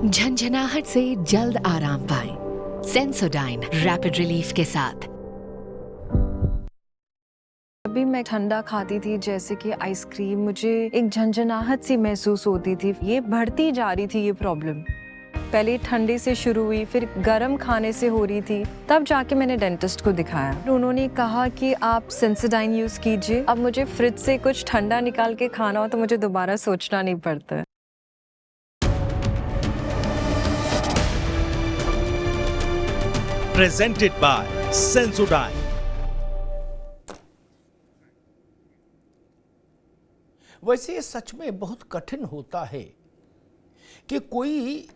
झंझनाहट से जल्द आराम पाएं। सेंसोडाइन रैपिड रिलीफ के साथ। अभी मैं ठंडा खाती थी जैसे कि आइसक्रीम, मुझे एक झंझनाहट सी महसूस होती थी। ये बढ़ती जा रही थी ये प्रॉब्लम। पहले ठंडे से शुरू हुई, फिर गर्म खाने से हो रही थी, तब जाके मैंने डेंटिस्ट को दिखाया। उन्होंने कहा कि आप सेंसोडाइन यूज कीजिए। अब मुझे फ्रिज से कुछ ठंडा निकाल के खाना हो तो मुझे दोबारा सोचना नहीं पड़ता है। Presented by Sensodyne। वैसे ये सच में बहुत कठिन होता है कि कोई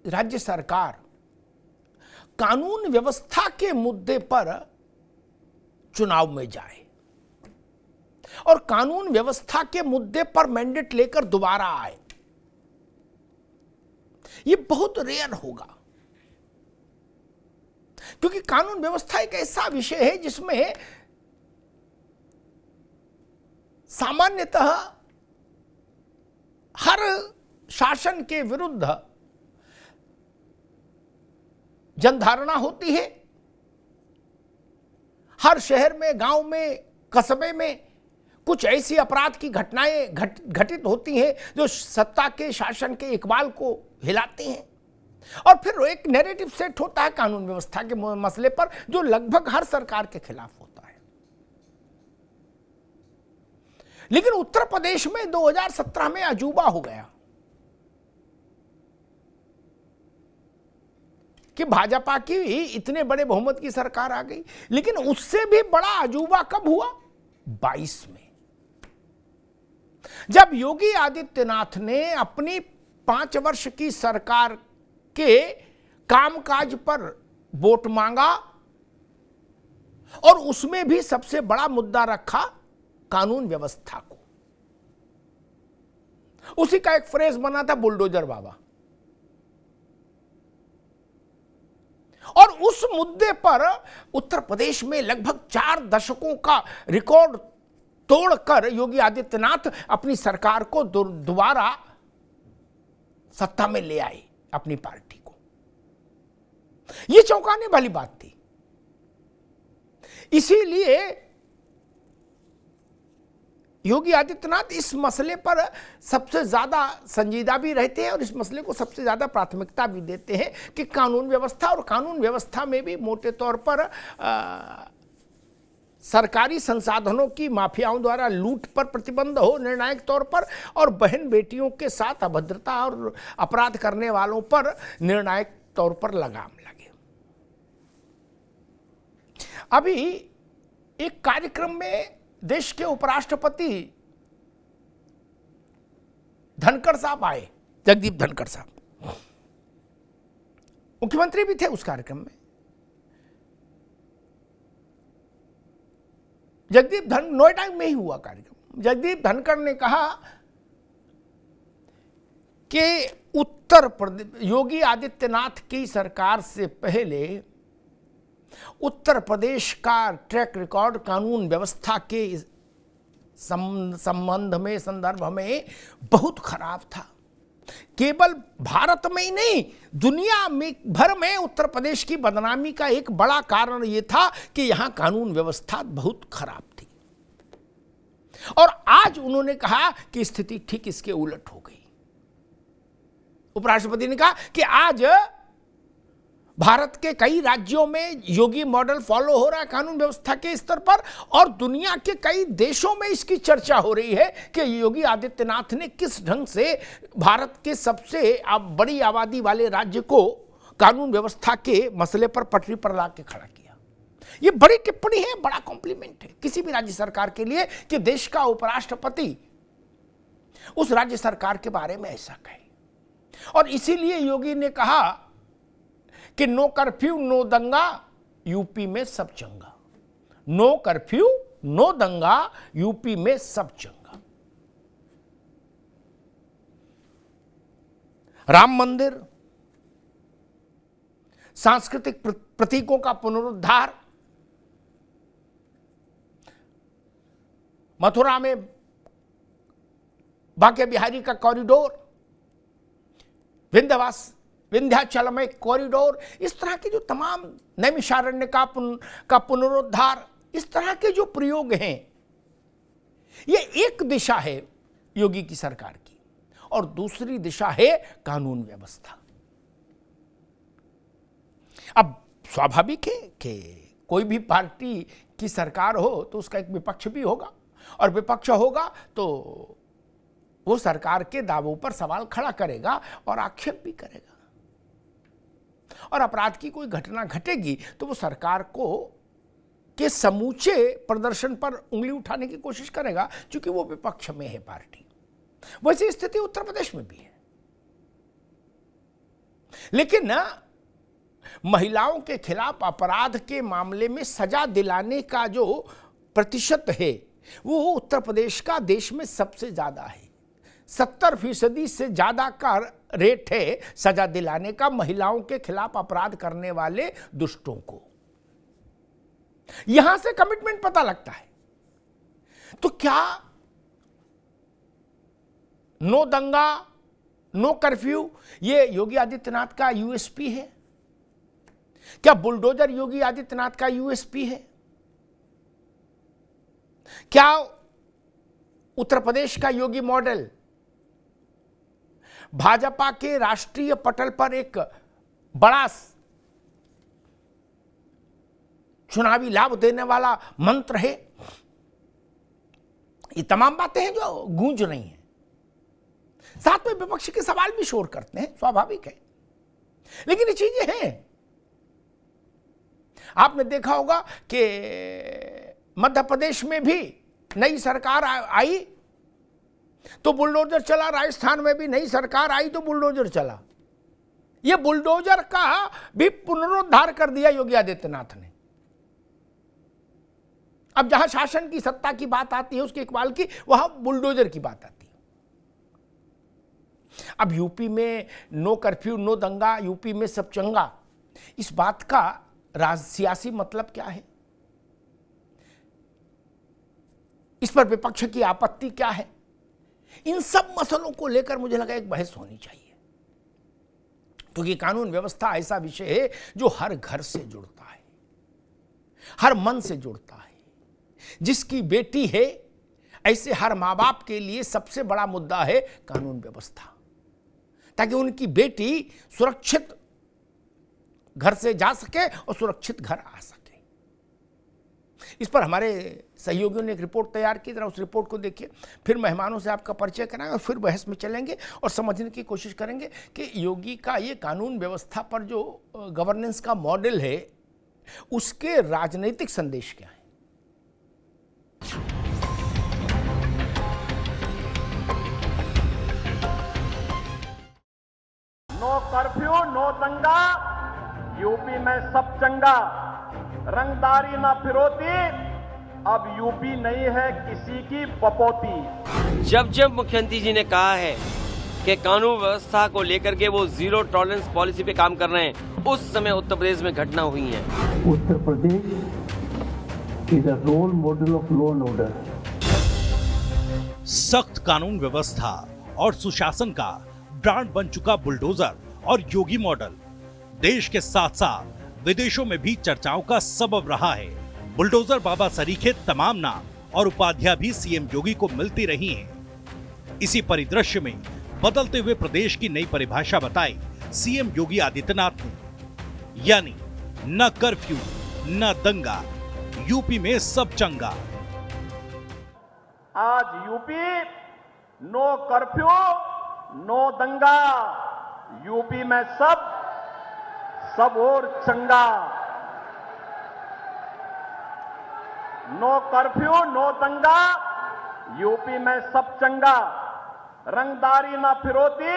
राज्य सरकार कानून व्यवस्था के मुद्दे पर चुनाव में जाए और कानून व्यवस्था के मुद्दे पर मैंडेट लेकर दोबारा आए। ये बहुत रेयर होगा, क्योंकि कानून व्यवस्था एक ऐसा विषय है जिसमें सामान्यतः हर शासन के विरुद्ध जनधारणा होती है। हर शहर में, गांव में, कस्बे में कुछ ऐसी अपराध की घटनाएं घटित होती हैं जो सत्ता के शासन के इकबाल को हिलाती हैं, और फिर एक नैरेटिव सेट होता है कानून व्यवस्था के मसले पर जो लगभग हर सरकार के खिलाफ होता है। लेकिन उत्तर प्रदेश में 2017 में अजूबा हो गया कि भाजपा की इतने बड़े बहुमत की सरकार आ गई। लेकिन उससे भी बड़ा अजूबा कब हुआ? 22 में, जब योगी आदित्यनाथ ने अपनी 5 वर्ष की सरकार के कामकाज पर वोट मांगा और उसमें भी सबसे बड़ा मुद्दा रखा कानून व्यवस्था को। उसी का एक फ्रेज बना था बुलडोजर बाबा, और उस मुद्दे पर उत्तर प्रदेश में लगभग 4 दशकों का रिकॉर्ड तोड़कर योगी आदित्यनाथ अपनी सरकार को दोबारा सत्ता में ले आए, अपनी पार्टी को। यह चौंकाने वाली बात थी। इसीलिए योगी आदित्यनाथ इस मसले पर सबसे ज्यादा संजीदा भी रहते हैं और इस मसले को सबसे ज्यादा प्राथमिकता भी देते हैं कि कानून व्यवस्था, और कानून व्यवस्था में भी मोटे तौर पर सरकारी संसाधनों की माफियाओं द्वारा लूट पर प्रतिबंध हो निर्णायक तौर पर, और बहन बेटियों के साथ अभद्रता और अपराध करने वालों पर निर्णायक तौर पर लगाम लगे। अभी एक कार्यक्रम में देश के उपराष्ट्रपति धनखड़ साहब आए, जगदीप धनखड़ साहब, मुख्यमंत्री भी थे उस कार्यक्रम में। नोएडा में ही हुआ कार्यक्रम। जगदीप धनखड़ ने कहा कि उत्तर प्रदेश, योगी आदित्यनाथ की सरकार से पहले उत्तर प्रदेश का ट्रैक रिकॉर्ड कानून व्यवस्था के संदर्भ में बहुत खराब था। केवल भारत में ही नहीं, दुनिया में भर में उत्तर प्रदेश की बदनामी का एक बड़ा कारण यह था कि यहां कानून व्यवस्था बहुत खराब थी। और आज उन्होंने कहा कि स्थिति ठीक इसके उलट हो गई। उपराष्ट्रपति ने कहा कि आज भारत के कई राज्यों में योगी मॉडल फॉलो हो रहा है कानून व्यवस्था के स्तर पर, और दुनिया के कई देशों में इसकी चर्चा हो रही है कि योगी आदित्यनाथ ने किस ढंग से भारत के सबसे बड़ी आबादी वाले राज्य को कानून व्यवस्था के मसले पर पटरी पर ला के खड़ा किया। यह बड़ी टिप्पणी है, बड़ा कॉम्प्लीमेंट है किसी भी राज्य सरकार के लिए कि देश का उपराष्ट्रपति उस राज्य सरकार के बारे में ऐसा कहे। और इसीलिए योगी ने कहा कि नो कर्फ्यू नो दंगा, यूपी में सब चंगा। नो कर्फ्यू नो दंगा, यूपी में सब चंगा। राम मंदिर, सांस्कृतिक प्रतीकों का पुनरुद्धार, मथुरा में बांके बिहारी का कॉरिडोर, विंध्याचल में कॉरिडोर, इस तरह के जो तमाम नैमिषारण्य का पुनरुद्धार, इस तरह के जो प्रयोग हैं, ये एक दिशा है योगी की सरकार की, और दूसरी दिशा है कानून व्यवस्था। अब स्वाभाविक है कि कोई भी पार्टी की सरकार हो तो उसका एक विपक्ष भी होगा, और विपक्ष होगा तो वो सरकार के दावों पर सवाल खड़ा करेगा और आक्षेप भी करेगा, और अपराध की कोई घटना घटेगी तो वो सरकार के समूचे प्रदर्शन पर उंगली उठाने की कोशिश करेगा, क्योंकि वो विपक्ष में है पार्टी। वैसी स्थिति उत्तर प्रदेश में भी है। लेकिन महिलाओं के खिलाफ अपराध के मामले में सजा दिलाने का जो प्रतिशत है वो उत्तर प्रदेश का देश में सबसे ज्यादा है। 70% से ज्यादा का रेट है सजा दिलाने का महिलाओं के खिलाफ अपराध करने वाले दुष्टों को। यहां से कमिटमेंट पता लगता है। तो क्या नो दंगा, नो कर्फ्यू ये योगी आदित्यनाथ का यूएसपी है? क्या बुलडोजर योगी आदित्यनाथ का यूएसपी है? क्या उत्तर प्रदेश का योगी मॉडल भाजपा के राष्ट्रीय पटल पर एक बड़ा चुनावी लाभ देने वाला मंत्र है? ये तमाम बातें हैं जो गूंज रही हैं। साथ में विपक्ष के सवाल भी शोर करते हैं, स्वाभाविक है, लेकिन ये चीजें हैं। आपने देखा होगा कि मध्य प्रदेश में भी नई सरकार आई तो बुलडोजर चला, राजस्थान में भी नई सरकार आई तो बुलडोजर चला। ये बुलडोजर का भी पुनरुद्धार कर दिया योगी आदित्यनाथ ने। अब जहां शासन की सत्ता की बात आती है, उसके इकबाल की, वहां बुलडोजर की बात आती है। अब यूपी में नो कर्फ्यू, नो दंगा, यूपी में सब चंगा, इस बात का सियासी मतलब क्या है? इस पर विपक्ष की आपत्ति क्या है? इन सब मसलों को लेकर मुझे लगा एक बहस होनी चाहिए, क्योंकि कानून व्यवस्था ऐसा विषय है जो हर घर से जुड़ता है, हर मन से जुड़ता है। जिसकी बेटी है, ऐसे हर माँ बाप के लिए सबसे बड़ा मुद्दा है कानून व्यवस्था, ताकि उनकी बेटी सुरक्षित घर से जा सके और सुरक्षित घर आ सके। इस पर हमारे सहयोगियों ने एक रिपोर्ट तैयार की, जरा उस रिपोर्ट को देखिए, फिर मेहमानों से आपका परिचय कराएंगे और फिर बहस में चलेंगे और समझने की कोशिश करेंगे कि योगी का ये कानून व्यवस्था पर जो गवर्नेंस का मॉडल है उसके राजनीतिक संदेश क्या है। नो कर्फ्यू, नो दंगा, यूपी में सब चंगा, रंगदारी ना फिरौती, अब यूपी नहीं है किसी की पपोती। जब मुख्यमंत्री जी ने कहा है कि कानून व्यवस्था को लेकर के वो जीरो टॉलरेंस पॉलिसी पे काम कर रहे हैं, उस समय उत्तर प्रदेश में घटना हुई है। Uttar Pradesh is a role model of law and order. सख्त कानून व्यवस्था और सुशासन का ब्रांड बन चुका बुलडोजर और योगी मॉडल देश के साथ साथ विदेशों में भी चर्चाओं का सबब रहा है। बुलडोजर बाबा सरीखे तमाम नाम और उपाधियां भी सीएम योगी को मिलती रही हैं। इसी परिदृश्य में बदलते हुए प्रदेश की नई परिभाषा बताई सीएम योगी आदित्यनाथ ने, यानी न कर्फ्यू न दंगा, यूपी में सब चंगा। आज यूपी नो कर्फ्यू, नो दंगा, यूपी में सब और चंगा। नो कर्फ्यू, नो दंगा, यूपी में सब चंगा, रंगदारी ना फिरौती,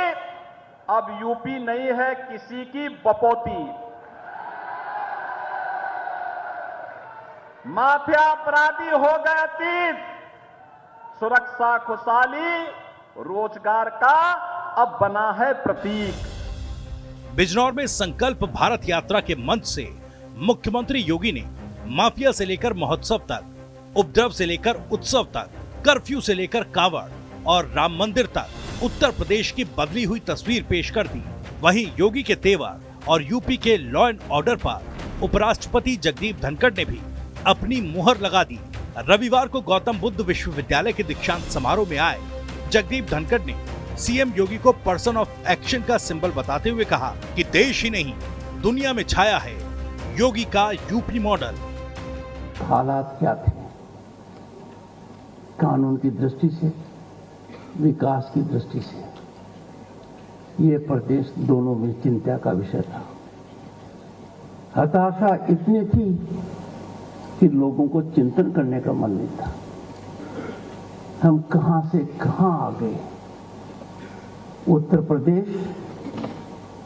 अब यूपी नहीं है किसी की बपोती। माफिया अपराधी हो गए अतीत, सुरक्षा खुशहाली रोजगार का अब बना है प्रतीक। बिजनौर में संकल्प भारत यात्रा के मंच से मुख्यमंत्री योगी ने माफिया से लेकर महोत्सव तक, उपद्रव से लेकर उत्सव तक, कर्फ्यू से लेकर कावड़ और राम मंदिर तक उत्तर प्रदेश की बदली हुई तस्वीर पेश कर दी। वहीं योगी के तेवर और यूपी के लॉ एंड ऑर्डर पर उपराष्ट्रपति जगदीप धनखड़ ने भी अपनी मुहर लगा दी। रविवार को गौतम बुद्ध विश्वविद्यालय के दीक्षांत समारोह में आए जगदीप धनखड़ ने सीएम योगी को पर्सन ऑफ एक्शन का सिंबल बताते हुए कहा कि देश ही नहीं दुनिया में छाया है योगी का यूपी मॉडल। हालात क्या थे? कानून की दृष्टि से, विकास की दृष्टि से ये प्रदेश दोनों में चिंता का विषय था। हताशा इतनी थी कि लोगों को चिंतन करने का मन नहीं था। हम कहां से कहां आ गए। Uttar Pradesh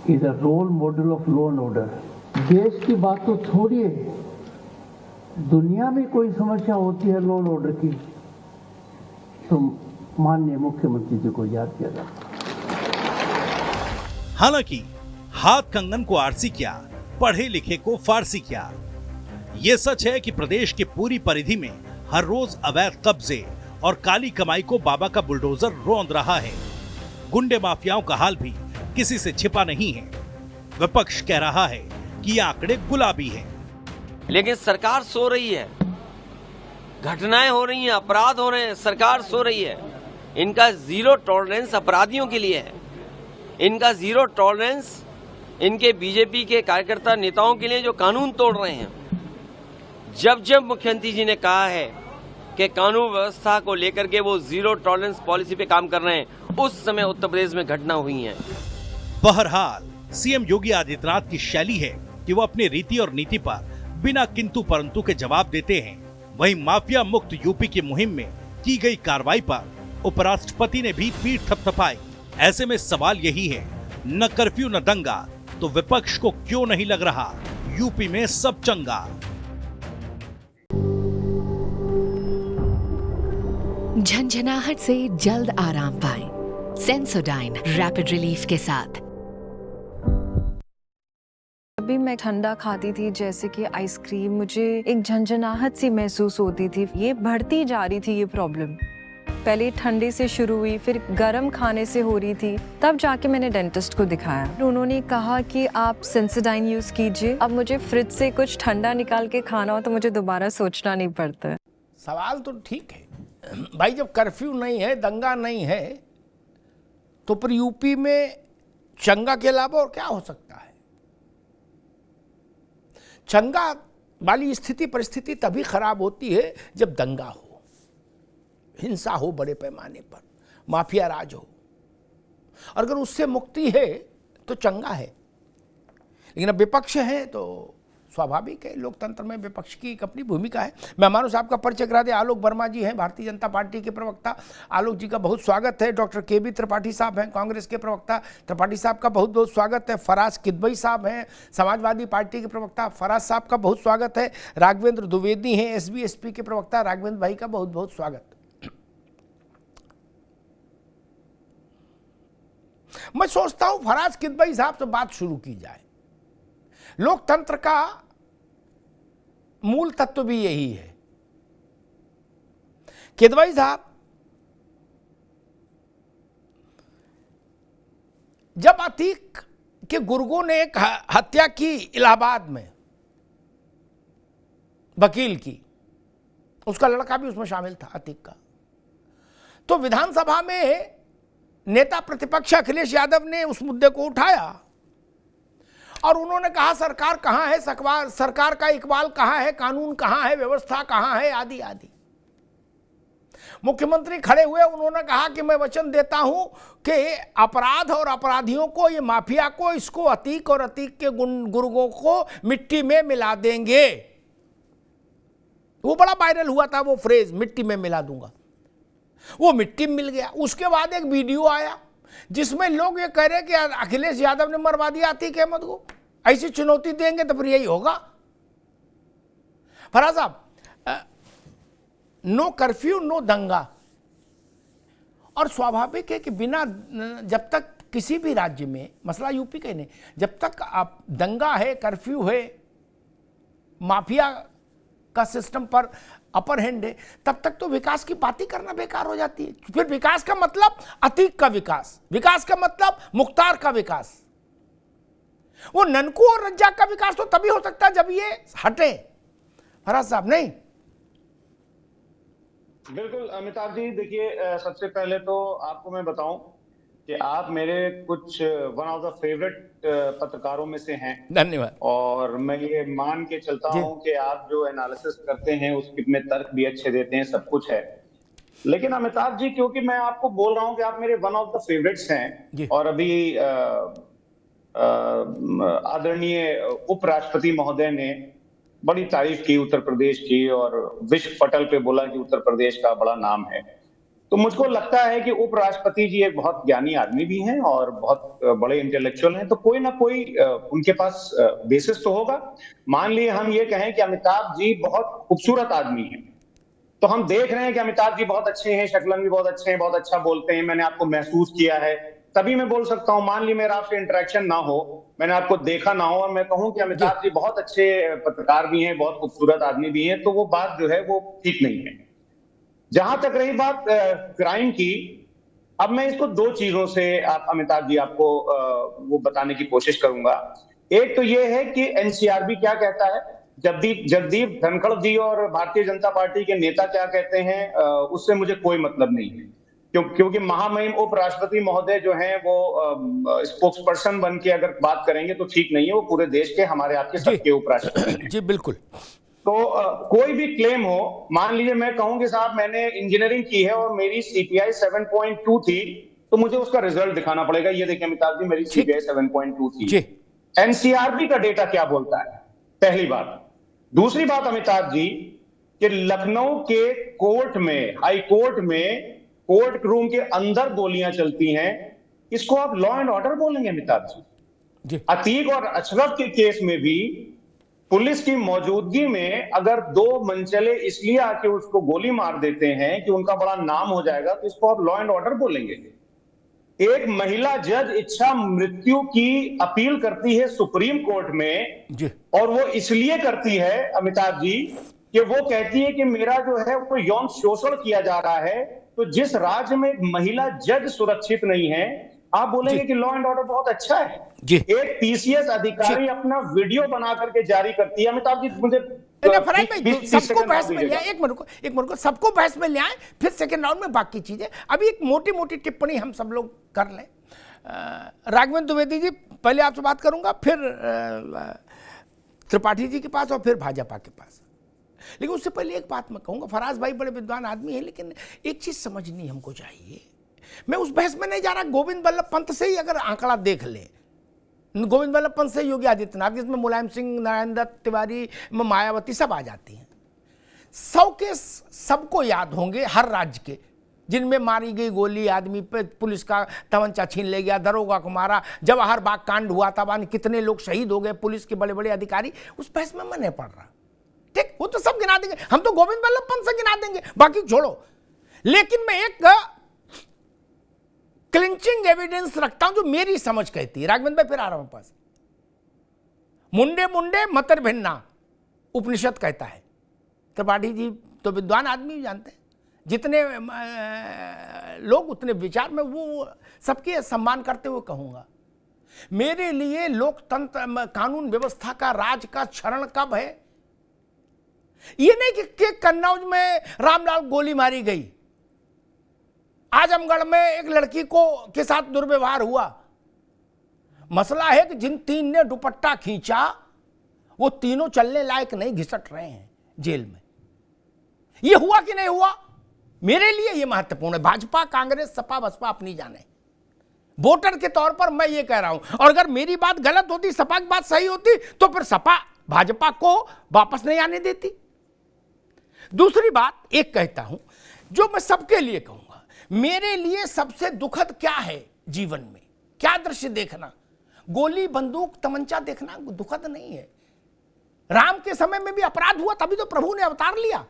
is a role model of law and order. देश की बात तो छोड़िए, दुनिया में कोई समस्या होती है लॉ एंड ऑर्डर की तो माननीय मुख्यमंत्री जी को याद किया जाता। हालांकि हाथ कंगन को आरसी किया, पढ़े लिखे को फारसी किया। ये सच है कि प्रदेश की पूरी परिधि में हर रोज अवैध कब्जे और काली कमाई को बाबा का बुलडोजर रौंद रहा है। गुंडे माफियाओं का हाल भी किसी से छिपा नहीं है। विपक्ष कह रहा है कि ये आंकड़े गुलाबी हैं। लेकिन सरकार सो रही है, घटनाएं हो रही हैं, अपराध हो रहे हैं, सरकार सो रही है। इनका जीरो टॉलरेंस अपराधियों के लिए है। इनका जीरो टॉलरेंस इनके बीजेपी के कार्यकर्ता नेताओं के लिए जो कानून तोड़ रहे हैं। जब जब मुख्यमंत्री जी ने कहा है कि कानून व्यवस्था को लेकर के वो जीरो टॉलरेंस पॉलिसी पे काम कर रहे हैं, उस समय उत्तर प्रदेश में घटना हुई है। बहरहाल सीएम योगी आदित्यनाथ की शैली है कि वो अपनी रीति और नीति पर बिना किंतु परंतु के जवाब देते हैं। वहीं माफिया मुक्त यूपी की मुहिम में की गई कार्रवाई पर उपराष्ट्रपति ने भी पीठ थपथपाई। ऐसे में सवाल यही है, न कर्फ्यू न दंगा, तो विपक्ष को क्यों नहीं लग रहा यूपी में सब चंगा। झंझनाहट से जल्द आराम पाएं। सेंसोडाइन रैपिड रिलीफ के साथ। अभी मैं ठंडा खाती थी जैसे कि आइसक्रीम, मुझे एक झंझनाहट सी महसूस होती थी। ये बढ़ती जा रही थी ये प्रॉब्लम। पहले ठंडे से शुरू हुई, फिर गर्म खाने से हो रही थी। तब जाके मैंने डेंटिस्ट को दिखाया। उन्होंने कहा कि आप सेंसोडाइन यूज कीजिए। अब मुझे फ्रिज से कुछ ठंडा निकाल के खाना हो तो मुझे दोबारा सोचना नहीं पड़ता है। सवाल तो ठीक है भाई, जब कर्फ्यू नहीं है, दंगा नहीं है, तो फिर यूपी में चंगा के अलावा और क्या हो सकता है? चंगा वाली स्थिति परिस्थिति तभी खराब होती है जब दंगा हो, हिंसा हो, बड़े पैमाने पर माफिया राज हो। और अगर उससे मुक्ति है तो चंगा है। लेकिन अब विपक्ष है तो स्वाभाविक है, लोकतंत्र में विपक्ष की एक अपनी भूमिका है। मेहमानों साहब का परिचय करा दें। आलोक वर्मा जी हैं, भारतीय जनता पार्टी के प्रवक्ता। आलोक जी का बहुत स्वागत है। डॉक्टर केबी त्रिपाठी साहब हैं, कांग्रेस के प्रवक्ता। त्रिपाठी साहब का बहुत बहुत स्वागत है। फराज किदवई साहब हैं, समाजवादी पार्टी के प्रवक्ता। फराज साहब का बहुत स्वागत है। राघवेंद्र द्विवेदी हैं, एसबी के प्रवक्ता। राघवेंद्र भाई का बहुत बहुत स्वागत। मैं सोचता हूं फराज किदवई साहब से बात शुरू की जाए। लोकतंत्र का मूल तत्व भी यही है। किदवई साहब, जब अतीक के गुर्गों ने एक हत्या की इलाहाबाद में, वकील की, उसका लड़का भी उसमें शामिल था, अतीक का, तो विधानसभा में नेता प्रतिपक्ष अखिलेश यादव ने उस मुद्दे को उठाया और उन्होंने कहा सरकार कहां है, सरकार का इकबाल कहां है, कानून कहां है, व्यवस्था कहां है, आदि आदि। मुख्यमंत्री खड़े हुए, उन्होंने कहा कि मैं वचन देता हूं कि अपराध और अपराधियों को, ये माफिया को, इसको अतीक और अतीक के गुर्गों को मिट्टी में मिला देंगे। वो बड़ा वायरल हुआ था वो फ्रेज, मिट्टी में मिला दूंगा। वो मिट्टी में मिल गया। उसके बाद एक वीडियो आया जिसमें लोग ये कह रहे कि अखिलेश यादव ने मरवा दिया अतीक अहमद को। ऐसी चुनौती देंगे तो फिर यही होगा। फराज साहब, नो कर्फ्यू नो दंगा, और स्वाभाविक है कि बिना, जब तक किसी भी राज्य में, मसला यूपी का ही नहीं, जब तक आप दंगा है, कर्फ्यू है, माफिया का सिस्टम पर अपर हैंड है, तब तक तो विकास की बात ही करना बेकार हो जाती है। फिर विकास का मतलब अतीक का विकास, विकास का मतलब मुख्तार का विकास, वो ननकू और रज्जाक का विकास तो तभी हो सकता है जब ये हटे। फराज साहब नहीं? बिल्कुल अमिताभ जी, देखिए सबसे पहले तो आपको मैं बताऊं कि आप मेरे कुछ वन ऑफ द फेवरेट पत्रकारों में से हैं। धन्यवाद। और मैं ये मान के चलता हूं कि आप जो एनालिसिस करते हैं उसमें तर्क भी अच्छे देते हैं, सब कुछ है। लेकिन अमिताभ जी, क्योंकि मैं आपको बोल रहा हूं कि आप मेरे वन ऑफ द फेवरेट्स हैं, और अभी आदरणीय उपराष्ट्रपति महोदय ने बड़ी तारीफ की उत्तर प्रदेश की और विश्व पटल पे बोला कि उत्तर प्रदेश का बड़ा नाम है, तो मुझको लगता है कि उपराष्ट्रपति जी एक बहुत ज्ञानी आदमी भी हैं और बहुत बड़े इंटेलेक्चुअल हैं, तो कोई ना कोई उनके पास बेसिस तो होगा। मान लिए हम ये कहें कि अमिताभ जी बहुत खूबसूरत आदमी हैं, तो हम देख रहे हैं कि अमिताभ जी बहुत अच्छे हैं, शक्लन भी बहुत अच्छे हैं, बहुत अच्छा बोलते हैं, मैंने आपको महसूस किया है, तभी मैं बोल सकता हूं। मान ली मेरा आपसे इंटरेक्शन ना हो, मैंने आपको देखा ना हो, और मैं कहूं कि अमिताभ जी बहुत अच्छे पत्रकार भी हैं, बहुत खूबसूरत आदमी भी हैं, तो वो बात जो है वो ठीक नहीं है। जहां तक रही बात क्राइम की, अब मैं इसको दो चीजों से अमिताभ जी आपको वो बताने की कोशिश करूंगा। एक तो ये है कि एनसीआरबी क्या कहता है, जगदीप धनखड़ जी और भारतीय जनता पार्टी के नेता क्या कहते हैं, उससे मुझे कोई मतलब नहीं है, क्योंकि महामहिम उपराष्ट्रपति महोदय जो हैं वो स्पोक्स पर्सन बन के अगर बात करेंगे तो ठीक नहीं है। वो पूरे देश के, हमारे आपके सबके उपराष्ट्रपति जी बिल्कुल। तो कोई भी क्लेम हो, मान लीजिए मैं कहूं कि साहब मैंने इंजीनियरिंग की है और मेरी सीपीआई 7.2 थी, तो मुझे उसका रिजल्ट दिखाना पड़ेगा, ये देखिए अमिताभ जी मेरी सीपीआई 7.2 थी। एनसीआरबी का डेटा क्या बोलता है, पहली बात। दूसरी बात अमिताभ जी, कि लखनऊ के कोर्ट में, हाई कोर्ट में, कोर्ट रूम के अंदर गोलियां चलती हैं, इसको आप लॉ एंड ऑर्डर बोलेंगे अमिताभ जी? अतीक और अशरफ के केस में भी पुलिस की मौजूदगी में अगर दो मनचले इसलिए आके उसको गोली मार देते हैं कि उनका बड़ा नाम हो जाएगा, तो इसको आप लॉ एंड ऑर्डर बोलेंगे? एक महिला जज इच्छा मृत्यु की अपील करती है सुप्रीम कोर्ट में, और वो इसलिए करती है अमिताभ जी कि वो कहती है कि मेरा जो है वो यौन शोषण किया जा रहा है। तो जिस राज्य में महिला जज सुरक्षित नहीं है, आप बोलेंगे कि लॉ एंड ऑर्डर बहुत अच्छा है? एक पीसीएस अधिकारी अपना वीडियो बना करके जारी करती है। अमिताभ जी मुझे सबको बहस में ले आए, एक मिनट को सबको बहस में ले आए, फिर सेकंड राउंड में बाकी चीजें। अभी एक मोटी मोटी टिप्पणी हम सब लोग कर लें। राघवेंद्र द्विवेदी जी, पहले आपसे बात करूंगा, फिर त्रिपाठी जी के पास और फिर भाजपा के पास। लेकिन उससे पहले एक बात मैं कहूंगा, फराज भाई बड़े विद्वान आदमी है, लेकिन एक चीज समझनी हमको चाहिए। मैं उस बहस में नहीं जा रहा, गोविंद बल्लभ पंत से ही अगर आंकड़ा देख ले, गोविंद बल्लभ पंत से योगी आदित्यनाथ, जिसमें मुलायम सिंह, नारायण दत्त तिवारी, मायावती सब आ जाती हैं। 100 केस सबको याद होंगे हर राज्य के, जिनमें मारी गई गोली, आदमी पे पुलिस का तमंचा छीन ले गया, दरोगा को मारा, जवाहर बाग कांड हुआ था, कितने लोग शहीद हो गए, पुलिस के बड़े बड़े अधिकारी। उस बहस में मैं नहीं पढ़ रहा, ठीक, वो तो सब गिना देंगे, हम तो गोविंद बल्लभ पंत से गिना देंगे, बाकी छोड़ो। लेकिन मैं एक क्लिंचिंग एविडेंस रखता हूं जो मेरी समझ कहती है। राघवेंद्र भाई फिर आ रहा हूं पास। मुंडे मुंडे मतर भिन्ना उपनिषद कहता है। त्रिपाठी जी तो विद्वान आदमी भी जानते हैं, जितने लोग उतने विचार में, वो सबके सम्मान करते हुए कहूंगा, मेरे लिए लोकतंत्र, कानून व्यवस्था का, राज का क्षरण कब है? ये नहीं कि कन्नौज में रामलाल गोली मारी गई, आजमगढ़ में एक लड़की को के साथ दुर्व्यवहार हुआ। मसला है कि जिन 3 ने दुपट्टा खींचा वो तीनों चलने लायक नहीं, घिसट रहे हैं जेल में। ये हुआ कि नहीं हुआ, मेरे लिए ये महत्वपूर्ण है। भाजपा, कांग्रेस, सपा, बसपा अपनी जाने। वोटर के तौर पर मैं ये कह रहा हूं, और अगर मेरी बात गलत होती, सपा की बात सही होती, तो फिर सपा भाजपा को वापस नहीं आने देती। दूसरी बात एक कहता हूं जो मैं सबके लिए कहूंगा, मेरे लिए सबसे दुखद क्या है जीवन में, क्या दृश्य देखना? गोली, बंदूक, तमंचा देखना दुखद नहीं है। राम के समय में भी अपराध हुआ, तभी तो प्रभु ने अवतार लिया।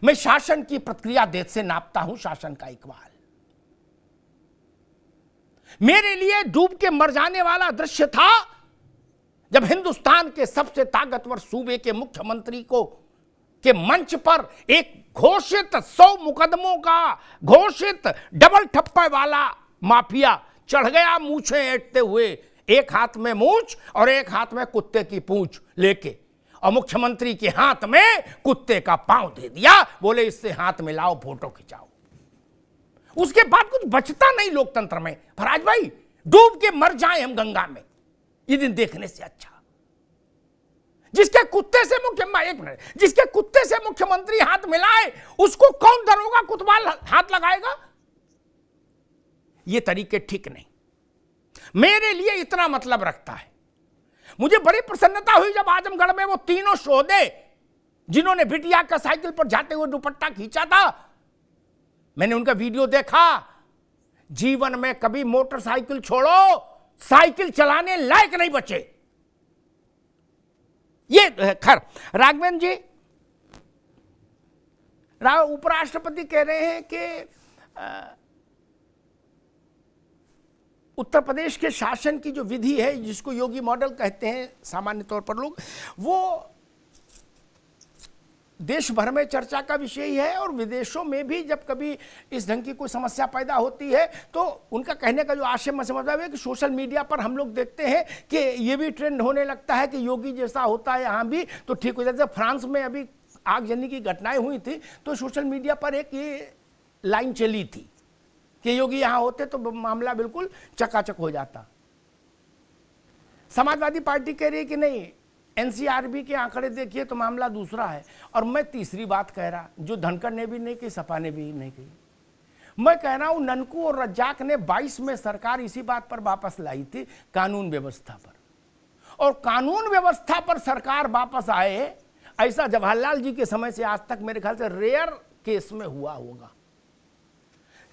मैं शासन की प्रक्रिया देश से नापता हूं, शासन का इकबाल। मेरे लिए डूब के मर जाने वाला दृश्य था जब हिंदुस्तान के सबसे ताकतवर सूबे के मुख्यमंत्री को के मंच पर एक घोषित 100 मुकदमों का घोषित डबल ठप्पे वाला माफिया चढ़ गया मूछें ऐंठते हुए एक हाथ में मूंछ और एक हाथ में कुत्ते की पूंछ लेके, और मुख्यमंत्री के हाथ में कुत्ते का पांव दे दिया, बोले इससे हाथ मिलाओ फोटो खिंचाओ। उसके बाद कुछ बचता नहीं लोकतंत्र में। फराज भाई, डूब के मर जाएं हम गंगा में ये दिन देखने से अच्छा। जिसके कुत्ते से मुख्यमंत्री हाथ मिलाए, उसको कौन दरोगा कुतवाल हाथ लगाएगा? ये तरीके ठीक नहीं। मेरे लिए इतना मतलब रखता है। मुझे बड़ी प्रसन्नता हुई जब आजमगढ़ में वो तीनों शोधे जिन्होंने बिटिया का साइकिल पर जाते हुए दुपट्टा खींचा था, मैंने उनका वीडियो देखा। जीवन में कभी मोटरसाइकिल छोड़ो, साइकिल चलाने लायक नहीं बचे। ये खैर, राघवेंद्र जी, उपराष्ट्रपति कह रहे हैं कि उत्तर प्रदेश के शासन की जो विधि है, जिसको योगी मॉडल कहते हैं सामान्य तौर पर लोग, वो देश भर में चर्चा का विषय ही है, और विदेशों में भी जब कभी इस ढंग की कोई समस्या पैदा होती है तो उनका कहने का जो आशय मैं समझता है कि सोशल मीडिया पर हम लोग देखते हैं कि ये भी ट्रेंड होने लगता है कि योगी जैसा होता है यहाँ भी तो ठीक हो जाता है। फ्रांस में अभी आगजनी की घटनाएं हुई थी तो सोशल मीडिया पर एक ये लाइन चली थी कि योगी यहाँ होते तो मामला बिल्कुल चकाचक हो जाता। समाजवादी पार्टी कह रही है कि नहीं, एनसीआरबी के आंकड़े देखिए तो मामला दूसरा है। और मैं तीसरी बात कह रहा, जो धनखड़ ने भी नहीं कही, सपा ने भी नहीं कही, मैं कह रहा हूं ननकू और रज्जाक ने 22 में सरकार इसी बात पर वापस लाई थी, कानून व्यवस्था पर। और कानून व्यवस्था पर सरकार वापस आए, ऐसा जवाहरलाल जी के समय से आज तक मेरे ख्याल से रेयर केस में हुआ होगा।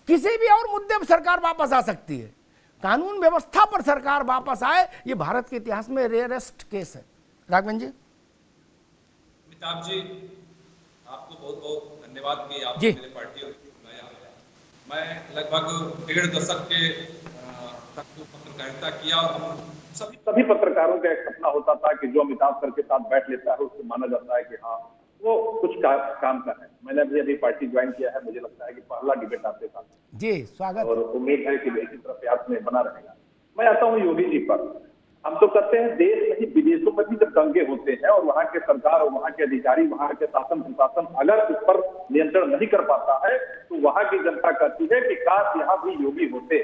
किसी भी और मुद्दे पर सरकार वापस आ सकती है, कानून व्यवस्था पर सरकार वापस आए, ये भारत के इतिहास में रेयरेस्ट केस है। राघवन जी। अमिताभ जी, आपको बहुत बहुत धन्यवाद कि आप मेरे पार्टी को बुलाया। मैं लगभग 1.5 दशक के तक पत्रकारिता किया, और हम सभी पत्रकारों का एक सपना होता था कि जो अमिताभ सर के साथ बैठ लेता है उसको माना जाता है कि हाँ वो कुछ काम कर रहे हैं। मैंने अभी पार्टी ज्वाइन किया है, मुझे लगता है कि पहला डिबेट आपके साथ जी, स्वागत, और उम्मीद है कि इसी तरह प्रयास में बना रहेगा। मैं आता हूँ योगी जी पर। हम तो कहते हैं देश में ही, विदेशों में भी जब दंगे होते हैं और वहां के सरकार और वहां के अधिकारी, वहां के शासन प्रशासन अगर उस पर नियंत्रण नहीं कर पाता है तो वहां की जनता कहती है कि काश यहाँ भी योगी होते।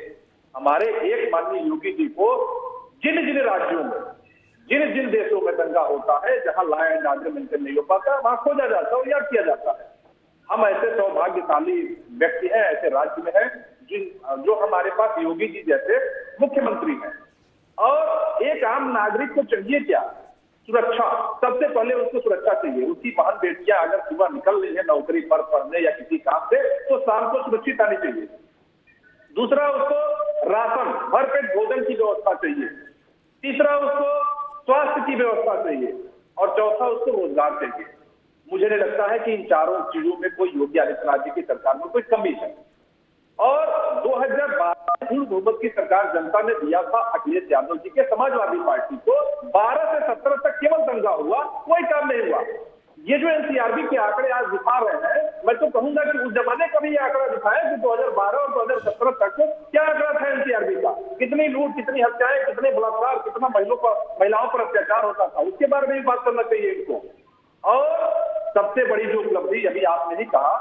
हमारे एक माननीय योगी जी को जिन जिन राज्यों में, जिन जिन देशों में दंगा होता है, जहां लॉ एंड ऑर्डर मेंटेन नहीं हो पाता, वहां खोजा जाता है और याद किया जाता है। हम ऐसे सौभाग्यशाली व्यक्ति हैं, ऐसे राज्य में हैं जो हमारे पास योगी जी जैसे मुख्यमंत्री हैं। और एक आम नागरिक को चाहिए क्या? सुरक्षा। सबसे पहले उसको सुरक्षा चाहिए। उसकी बहन बेटियां अगर सुबह निकल रही है नौकरी पर पढ़ने या किसी काम से, तो शाम को सुरक्षित आनी चाहिए। दूसरा, उसको राशन, भरपेट भोजन की व्यवस्था चाहिए। तीसरा, उसको स्वास्थ्य की व्यवस्था चाहिए। और चौथा, उसको रोजगार चाहिए। मुझे नहीं लगता है कि इन चारों चीजों में कोई योगी आदित्यनाथ जी की सरकार में कोई कमी है। और 2012 पूर्ण बहुमत की सरकार जनता ने दिया था अखिलेश यादव जी के समाजवादी पार्टी को। 12 से 17 तक केवल दंगा हुआ, कोई काम नहीं हुआ। ये जो एनसीआरबी के आंकड़े आज दिखा रहे हैं, मैं तो कहूंगा कि उस जमाने का भी ये आंकड़ा दिखाया कि 2012 और 2017 तक क्या आंकड़ा था एनसीआरबी का, कितनी लूट, कितनी हत्याएं, कितने बलात्कार, कितना महिलाओं पर अत्याचार होता था, उसके बारे में भी बात करना चाहिए इनको। और सबसे बड़ी जो उपलब्धि अभी आपने ही कहा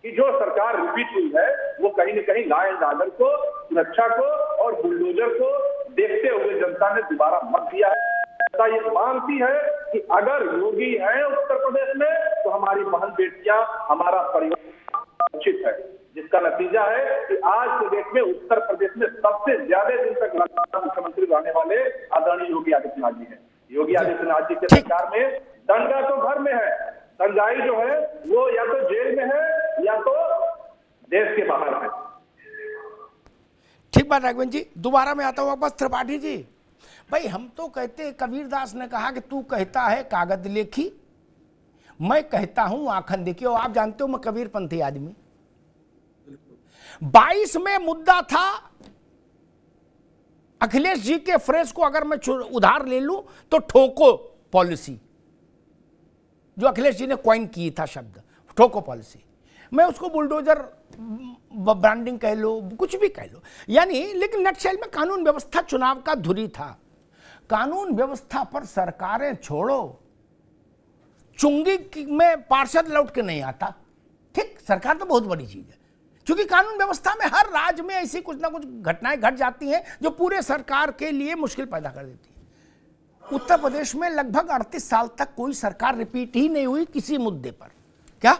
कि जो सरकार रिपीट हुई है वो कहीं न कहीं लॉ एंड ऑर्डर को, सुरक्षा को और बुलडोजर को देखते हुए जनता ने दोबारा मत दिया है। जनता ये मानती है कि अगर योगी है उत्तर प्रदेश में तो हमारी बहन बेटियां, हमारा परिवार सुरक्षित है, जिसका नतीजा है कि आज के डेट में उत्तर प्रदेश में सबसे ज्यादा दिन तक लगातार मुख्यमंत्री रहने वाले आदरणीय योगी आदित्यनाथ जी हैं। योगी आदित्यनाथ जी के सरकार में दंगा तो घर में है, दंगाई जो है वो या तो जेल में है या तो देश के बाहर है। ठीक बात राघवन जी। दोबारा मैं आता हूँ वापस त्रिपाठी जी। भाई हम तो कहते, कबीरदास ने कहा कि तू कहता है कागज लेखी, मैं कहता हूं आंखन देखी। और आप जानते हो मैं कबीरपंथी आदमी। 22 में मुद्दा था अखिलेश जी के फ्रेज को अगर मैं उधार ले लूं तो ठोको पॉलिसी, जो अखिलेश जी ने कॉइन की था शब्द ठोको पॉलिसी। मैं उसको बुलडोजर ब्रांडिंग कह लो, कुछ भी कह लो, यानी लेकिन नटशेल में कानून व्यवस्था चुनाव का धुरी था। कानून व्यवस्था पर सरकारें छोड़ो, चुंगी में पार्षद लौट के नहीं आता। ठीक, सरकार तो बहुत बड़ी चीज है, क्योंकि कानून व्यवस्था में हर राज्य में ऐसी कुछ ना कुछ घटनाएं घट जाती हैं जो पूरे सरकार के लिए मुश्किल पैदा कर देती है। उत्तर प्रदेश में लगभग 38 साल तक कोई सरकार रिपीट ही नहीं हुई किसी मुद्दे पर। क्या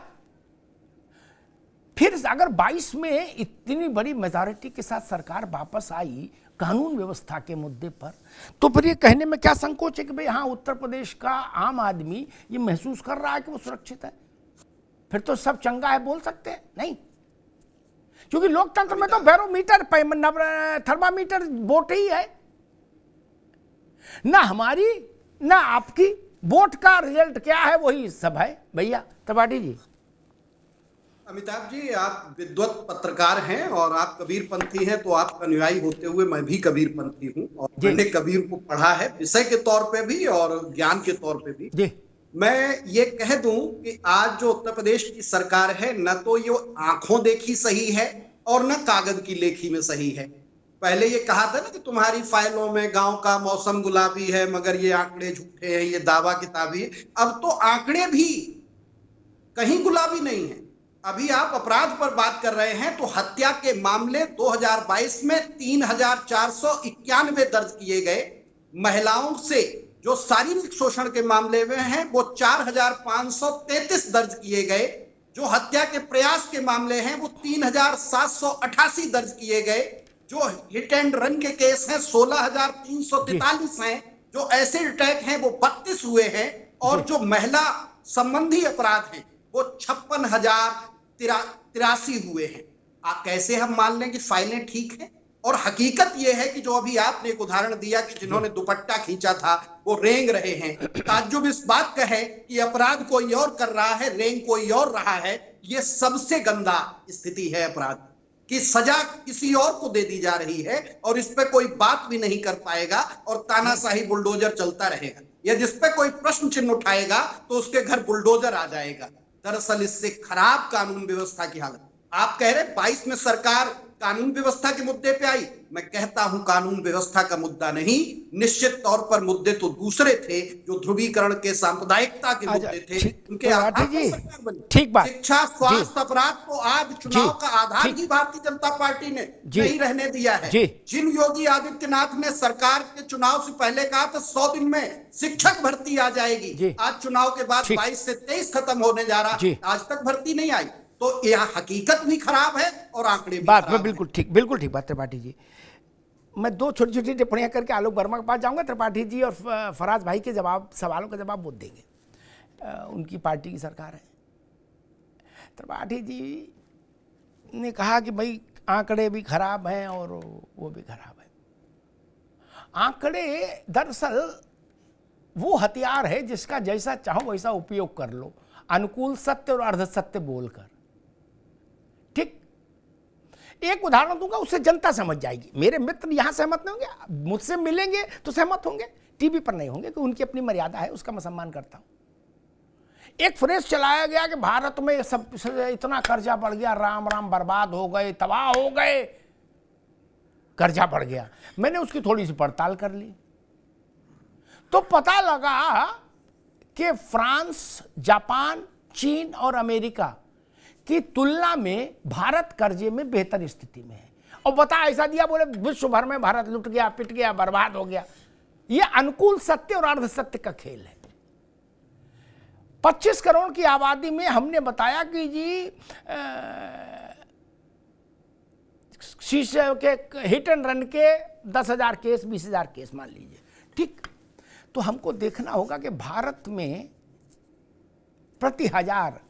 फिर अगर 22 में इतनी बड़ी मेजॉरिटी के साथ सरकार वापस आई कानून व्यवस्था के मुद्दे पर, तो फिर ये कहने में क्या संकोच है कि भाई हाँ, उत्तर प्रदेश का आम आदमी ये महसूस कर रहा है कि वो सुरक्षित है, फिर तो सब चंगा है बोल सकते हैं? नहीं, क्योंकि लोकतंत्र में तो बैरोमीटर, थर्मामीटर वोट ही है, ना हमारी ना आपकी, वोट का रिजल्ट क्या है वही सब है भैया। त्रिपाठी जी। अमिताभ जी, आप विद्वत पत्रकार हैं और आप कबीरपंथी हैं, तो आपका अनुयायी होते हुए मैं भी कबीरपंथी हूं और मैंने कबीर को पढ़ा है विषय के तौर पे भी और ज्ञान के तौर पे भी जी। मैं ये कह दूं कि आज जो उत्तर प्रदेश की सरकार है, न तो ये आंखों देखी सही है और न कागज की लेखी में सही है। पहले ये कहा था ना कि तुम्हारी फाइलों में गांव का मौसम गुलाबी है मगर ये आंकड़े झूठे हैं, ये दावा किताबी है। अब तो आंकड़े भी कहीं गुलाबी नहीं है। अभी आप अपराध पर बात कर रहे हैं तो हत्या के मामले 2022 में 3491 दर्ज किए गए, महिलाओं से जो शारीरिक शोषण के मामले में हैं वो 4533 दर्ज किए गए, जो हत्या के प्रयास के मामले हैं वो 3788 दर्ज किए गए, जो हिट एंड रन के केस हैं 16343 हैं, जो एसिड अटैक हैं वो 32 हुए हैं, और जो महिला संबंधी अपराध हैं वो 56,083 हुए हैं। कैसे हम मान लें कि फाइलें ठीक हैं? और हकीकत यह है कि जो अभी आपने एक उदाहरण दिया कि जिन्होंने दुपट्टा खींचा था वो रेंग रहे हैं। ताज्जुब इस बात का है कि अपराध कोई और कर रहा है, रेंग कोई और रहा है। ये सबसे गंदा स्थिति है अपराध की, सजा किसी और को दे दी जा रही है और इस पे कोई बात भी नहीं कर पाएगा और तानाशाही बुलडोजर चलता रहेगा। या जिस पे कोई प्रश्न चिन्ह उठाएगा तो उसके घर बुलडोजर आ जाएगा। दरअसल इससे खराब कानून व्यवस्था की हालत। आप कह रहे 22 में सरकार कानून व्यवस्था के मुद्दे पे आई, मैं कहता हूं कानून व्यवस्था का मुद्दा नहीं, निश्चित तौर पर मुद्दे तो दूसरे थे, जो ध्रुवीकरण के, सांप्रदायिकता के मुद्दे थे, उनके आधार पर सरकार बनी। ठीक बात। शिक्षा, स्वास्थ्य, अपराध को आज चुनाव का आधार ही भारतीय जनता पार्टी ने नहीं रहने दिया है। जिन योगी आदित्यनाथ ने सरकार के चुनाव से पहले कहा था 100 दिन में शिक्षक भर्ती आ जाएगी, आज चुनाव के बाद 22 से 23 खत्म होने जा रहा, आज तक भर्ती नहीं आई। तो यह हकीकत भी खराब है और आंकड़े भी बात खराब में बिल्कुल ठीक बात त्रिपाठी जी। मैं दो छोटी छोटी टिप्पणियां करके आलोक वर्मा के पास जाऊंगा। त्रिपाठी जी और फराज भाई के सवालों का जवाब वो देंगे, उनकी पार्टी की सरकार है। त्रिपाठी जी ने कहा कि भाई आंकड़े भी खराब हैं और वो भी खराब है। आंकड़े दरअसल वो हथियार है जिसका जैसा चाहो वैसा उपयोग कर लो, अनुकूल सत्य और अर्ध सत्य बोलकर। ठीक, एक उदाहरण दूंगा, उससे जनता समझ जाएगी। मेरे मित्र यहां सहमत नहीं होंगे, मुझसे मिलेंगे तो सहमत होंगे, टीवी पर नहीं होंगे, कि उनकी अपनी मर्यादा है, उसका मैं सम्मान करता हूं। एक फ्रेज चलाया गया कि भारत में सब इतना कर्जा बढ़ गया, राम राम बर्बाद हो गए, तबाह हो गए, कर्जा बढ़ गया। मैंने उसकी थोड़ी सी पड़ताल कर ली तो पता लगा कि फ्रांस, जापान, चीन और अमेरिका की तुलना में भारत कर्जे में बेहतर स्थिति में है। और बता ऐसा दिया, बोले विश्व भर में भारत लुट गया, पिट गया, बर्बाद हो गया। यह अनुकूल सत्य और अर्ध सत्य का खेल है। 25 करोड़ की आबादी में हमने बताया कि जी शीशे के हिट एंड रन के 10,000 केस, 20,000 केस मान लीजिए। ठीक, तो हमको देखना होगा कि भारत में प्रति 1000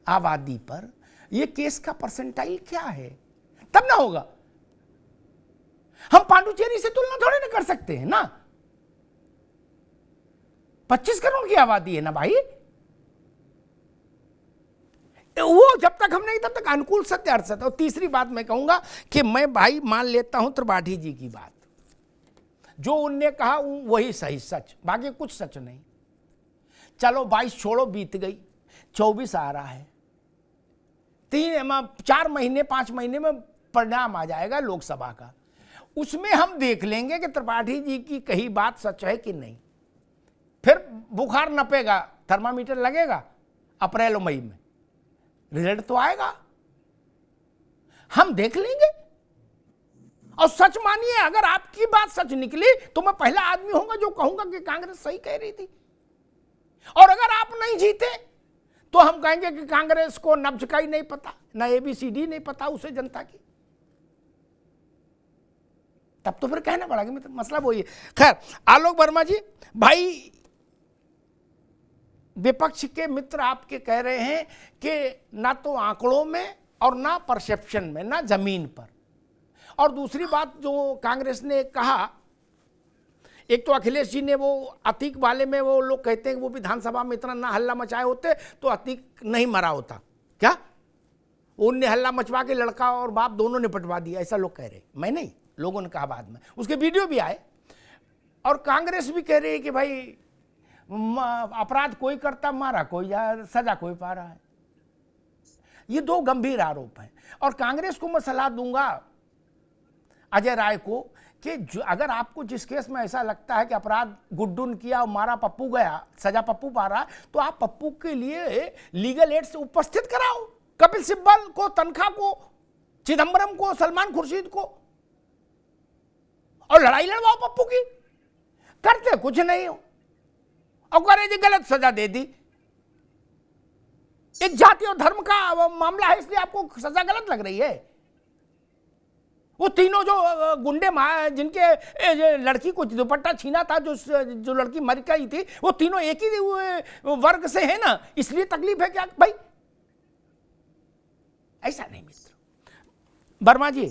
आबादी पर यह केस का परसेंटाइल क्या है, तब ना होगा। हम पांडुचेरी से तुलना थोड़ी ना कर सकते हैं ना, 25 करोड़ की आबादी है ना भाई। वो जब तक हम नहीं तब तक अनुकूल सत्य अर्थ सत्य। और तीसरी बात मैं कहूंगा कि मैं भाई मान लेता हूं त्रिपाठी जी की बात, जो उनने कहा वही सही सच, बाकी कुछ सच नहीं। चलो 22 छोड़ो, बीत गई, 24 आ रहा है। 4 महीने 5 महीने में परिणाम आ जाएगा लोकसभा का। उसमें हम देख लेंगे कि त्रिपाठी जी की कही बात सच है कि नहीं। फिर बुखार नपेगा, थर्मामीटर लगेगा अप्रैल और मई में, रिजल्ट तो आएगा, हम देख लेंगे। और सच मानिए, अगर आपकी बात सच निकली तो मैं पहला आदमी होऊंगा जो कहूंगा कि कांग्रेस सही कह रही थी। और अगर आप नहीं जीते तो हम कहेंगे कि कांग्रेस को नब्ज का ही नहीं पता, ना ABCD नहीं पता उसे जनता की। तब तो फिर कहना पड़ेगा, मतलब मसला वही है। खैर, आलोक वर्मा जी, भाई विपक्ष के मित्र आपके कह रहे हैं कि ना तो आंकड़ों में और ना परसेप्शन में, ना जमीन पर। और दूसरी बात जो कांग्रेस ने कहा, एक तो अखिलेश जी ने वो अतीक वाले में वो लोग कहते हैं कि वो विधानसभा में इतना ना हल्ला मचाए होते तो अतीक नहीं मरा होता। क्या उनने हल्ला मचवा के लड़का और बाप दोनों ने पटवा दिया, ऐसा लोग कह रहे, मैं नहीं, लोगों ने कहा बाद में, उसके वीडियो भी आए। और कांग्रेस भी कह रही है कि भाई अपराध कोई करता, मारा कोई, सजा कोई पा रहा है। ये दो गंभीर आरोप हैं। और कांग्रेस को मैं सलाह दूंगा, अजय राय को, कि अगर आपको जिस केस में ऐसा लगता है कि अपराध गुड्डू ने किया और मारा पप्पू गया, सजा पप्पू पा रहा, तो आप पप्पू के लिए लीगल एड से उपस्थित कराओ, कपिल सिब्बल को, तनखा को, चिदंबरम को, सलमान खुर्शीद को, और लड़ाई लड़वाओ पप्पू की। करते कुछ नहीं हो और करे जी गलत सजा दे दी। एक जाति और धर्म का मामला है, इसलिए आपको सजा गलत लग रही है। वो तीनों जो गुंडे जिनके लड़की को दुपट्टा छीना था, जो लड़की मर गई थी, वो तीनों एक ही वर्ग से है ना, इसलिए तकलीफ है क्या भाई? ऐसा नहीं मित्र। वर्मा जी,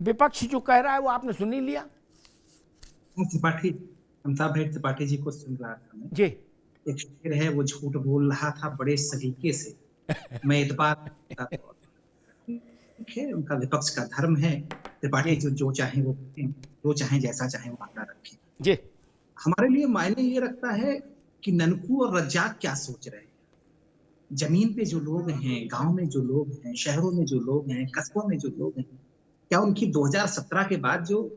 विपक्ष जो कह रहा है वो आपने सुन ही लिया। त्रिपाठी, अमिताभ भाई त्रिपाठी जी को सुन रहा था मैं। जी। एक शेर है, वो झूठ बोल रहा था बड़े सलीके से, मैं इतबार है, उनका विपक्ष का धर्म है। त्रिपाठी जो चाहे वो, जो चाहे जैसा चाहे वो मामला रखें। जी। हमारे लिए मायने ये रखता है कि ननकू और रज्जाक क्या सोच रहे हैं। जमीन पे जो लोग हैं, गांव में जो लोग हैं, शहरों में जो लोग हैं, कस्बों में जो लोग हैं, क्या उनकी 2017 के बाद जो